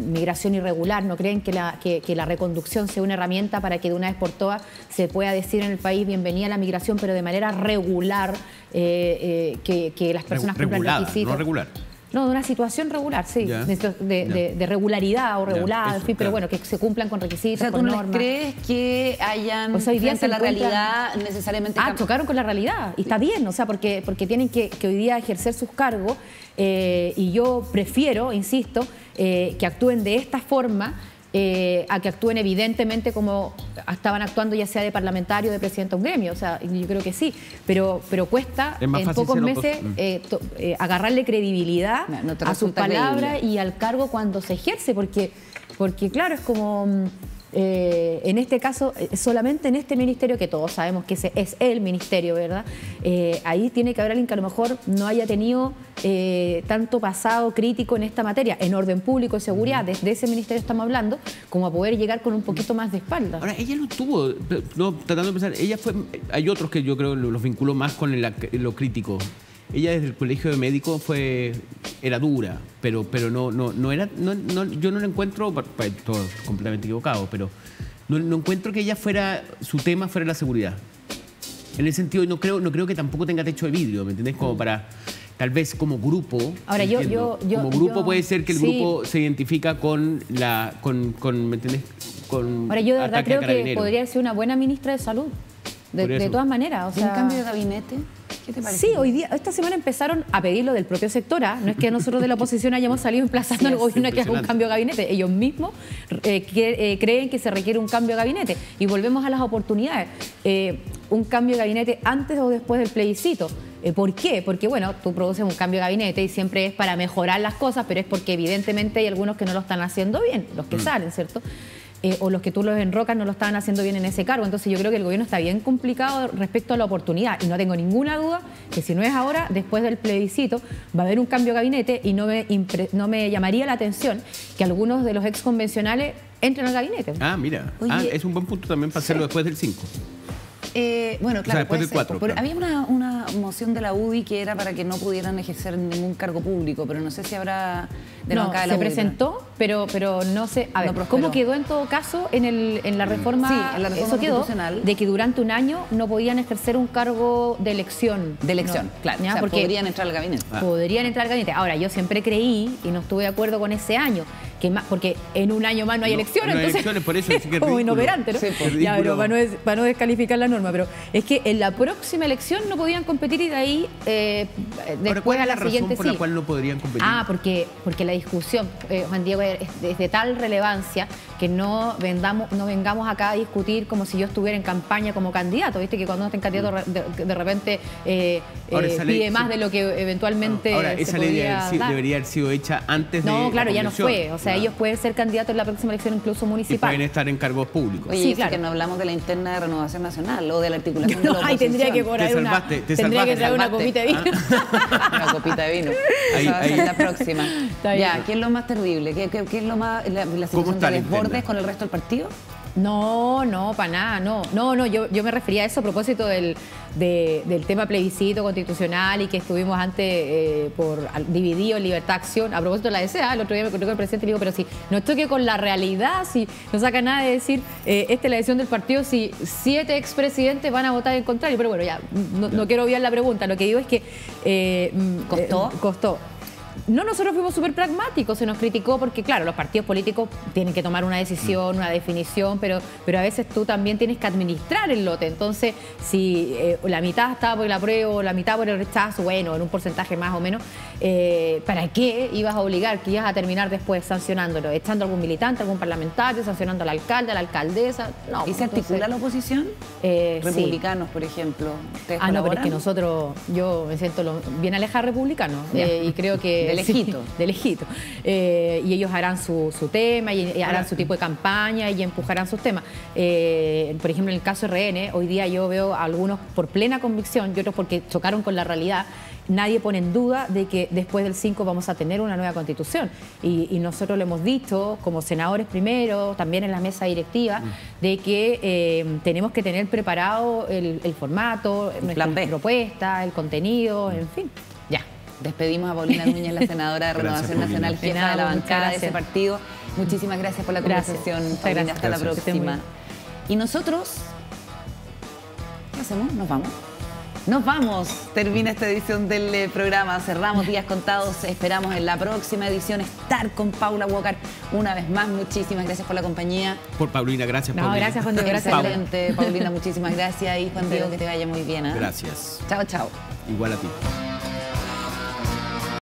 migración irregular, no creen que la reconducción sea una herramienta para que de una vez por todas se pueda decir en el país bienvenida a la migración, pero de manera regular, que las personas cumplan requisitos. No regular. No, de una situación regular, sí, de regularidad o regular, en fin, pero bueno, que se cumplan con requisitos, o sea, con ¿tú normas. ¿No crees que hayan frente a la realidad necesariamente? Chocaron con la realidad, y está bien, o sea, porque tienen que hoy día ejercer sus cargos, y yo prefiero, insisto, que actúen de esta forma, a que actúen evidentemente como estaban actuando, ya sea de parlamentario o de presidente de un gremio. O sea, yo creo que sí, pero cuesta en pocos meses agarrarle credibilidad a sus palabras y al cargo cuando se ejerce, porque claro, es como... en este caso, solamente en este ministerio, que todos sabemos que ese es el ministerio, ¿verdad? Ahí tiene que haber alguien que a lo mejor no haya tenido tanto pasado crítico en esta materia, en orden público y seguridad, desde ese ministerio estamos hablando, como a poder llegar con un poquito más de espalda. Ahora, ella lo tuvo, tratando de pensar, hay otros que yo creo los vinculo más con lo crítico. Ella desde el colegio de médicos era dura, pero no era, yo no la encuentro, todo completamente equivocado, pero no encuentro que su tema fuera la seguridad. En ese sentido, no creo que tampoco tenga techo de vidrio, ¿me entendés? Como para, tal vez como grupo. Ahora, como grupo puede ser que el grupo se identifica con ¿me entendés? Ahora, yo de verdad creo que podría ser una buena ministra de salud, de todas maneras. O sea, ¿un cambio de gabinete? ¿Qué te parece? Sí, esta semana empezaron a pedirlo del propio sector. No es que nosotros de la oposición hayamos salido emplazando al gobierno a que haga un cambio de gabinete. Ellos mismos creen que se requiere un cambio de gabinete. Y volvemos a las oportunidades. Un cambio de gabinete antes o después del plebiscito. ¿Por qué? Porque, bueno, tú produces un cambio de gabinete y siempre es para mejorar las cosas, pero es porque evidentemente hay algunos que no lo están haciendo bien, los que salen, ¿cierto? O los que tú los enrocas no lo estaban haciendo bien en ese cargo. Entonces yo creo que el gobierno está bien complicado respecto a la oportunidad y no tengo ninguna duda que si no es ahora, después del plebiscito va a haber un cambio de gabinete y no me llamaría la atención que algunos de los ex convencionales entren al gabinete. Mira, es un buen punto también para hacerlo después del 5. Bueno, claro, o sea, después del 4, claro. Había una moción de la UDI que era para que no pudieran ejercer ningún cargo público, pero no sé si habrá de la bancada de la UDI. Se presentó, pero no sé. A ver, ¿cómo quedó en todo caso en la reforma? Sí, en la reforma constitucional. De que durante un año no podían ejercer un cargo de elección. De elección, claro. O sea, porque podrían entrar al gabinete. Podrían entrar al gabinete. Ahora, yo siempre creí, y no estuve de acuerdo con ese año, porque en un año más no hay elecciones, no hay entonces elecciones, por eso es que es como ridículo. inoperante, ¿no? Sí, pues. Ya, pero para no descalificar la norma, pero es que en la próxima elección no podían competir y de ahí después a la siguiente por sí. la cual no podrían competir? Porque la discusión, Juan Diego, es de tal relevancia que no vengamos acá a discutir como si yo estuviera en campaña como candidato. Viste que cuando uno está en candidato de repente pide más de lo que eventualmente ahora, se esa ley podría debería haber sido hecha antes de No, claro, la ya no convención. fue. O sea, ellos pueden ser candidatos en la próxima elección incluso Y municipal. pueden estar en cargos públicos. Oye, Sí, sí, claro. que no hablamos de la interna de Renovación Nacional o de la articulación de la No, oposición. tendría que cobrar Te salvaste, tendría que traer una copita de vino. Una copita de vino. Ahí, Esa va a ser ahí. la próxima. Está bien. Ya, ¿qué es lo más terrible? ¿Qué es lo más la situación está de la desbordes interna? con el resto del partido? No, para nada, no, yo me refería a eso a propósito del tema plebiscito constitucional y que estuvimos antes dividido en Libertad Acción, a propósito de la DCA, el otro día me encontré con el presidente y le digo, pero si no choque con la realidad, si no saca nada de decir, esta es la decisión del partido, si 7 expresidentes van a votar en contrario, pero bueno, ya, no quiero obviar la pregunta, lo que digo es que... Costó. No, nosotros fuimos súper pragmáticos, se nos criticó porque, claro, los partidos políticos tienen que tomar una decisión, una definición, pero a veces tú también tienes que administrar el lote. Entonces, si la mitad estaba por el apruebo, la mitad por el rechazo, bueno, en un porcentaje más o menos, ¿para qué ibas a obligar que ibas a terminar después sancionándolo? Echando a algún militante, algún parlamentario, sancionando al alcalde, a la alcaldesa. No, ¿Y se articula la oposición? Republicanos, por ejemplo. No, pero es que nosotros, yo me siento bien alejada de republicanos y creo que... De lejito. Sí, de lejito. Y ellos harán su tema y harán su tipo de campaña y empujarán sus temas. Por ejemplo, en el caso RN, hoy día yo veo a algunos por plena convicción y otros porque chocaron con la realidad. Nadie pone en duda de que después del 5 vamos a tener una nueva constitución. Y nosotros lo hemos dicho como senadores primero, también en la mesa directiva, de que tenemos que tener preparado el formato, nuestra propuesta, el contenido, en fin. Ya. Despedimos a Paulina Núñez, la senadora de Renovación Nacional, jefa de la bancada de ese partido. Muchísimas gracias por la conversación, Paulina. Hasta la próxima. Y nosotros, ¿qué hacemos? Nos vamos. Nos vamos. Termina esta edición del programa. Cerramos Días Contados. Esperamos en la próxima edición estar con Paula Walker una vez más. Muchísimas gracias por la compañía. Por Paulina, gracias, Paulina. Gracias, Juan Diego. Gracias, Excelente, Paulina, muchísimas gracias. Y Juan Diego, que te vaya muy bien. Gracias. Chao, chao. Igual a ti.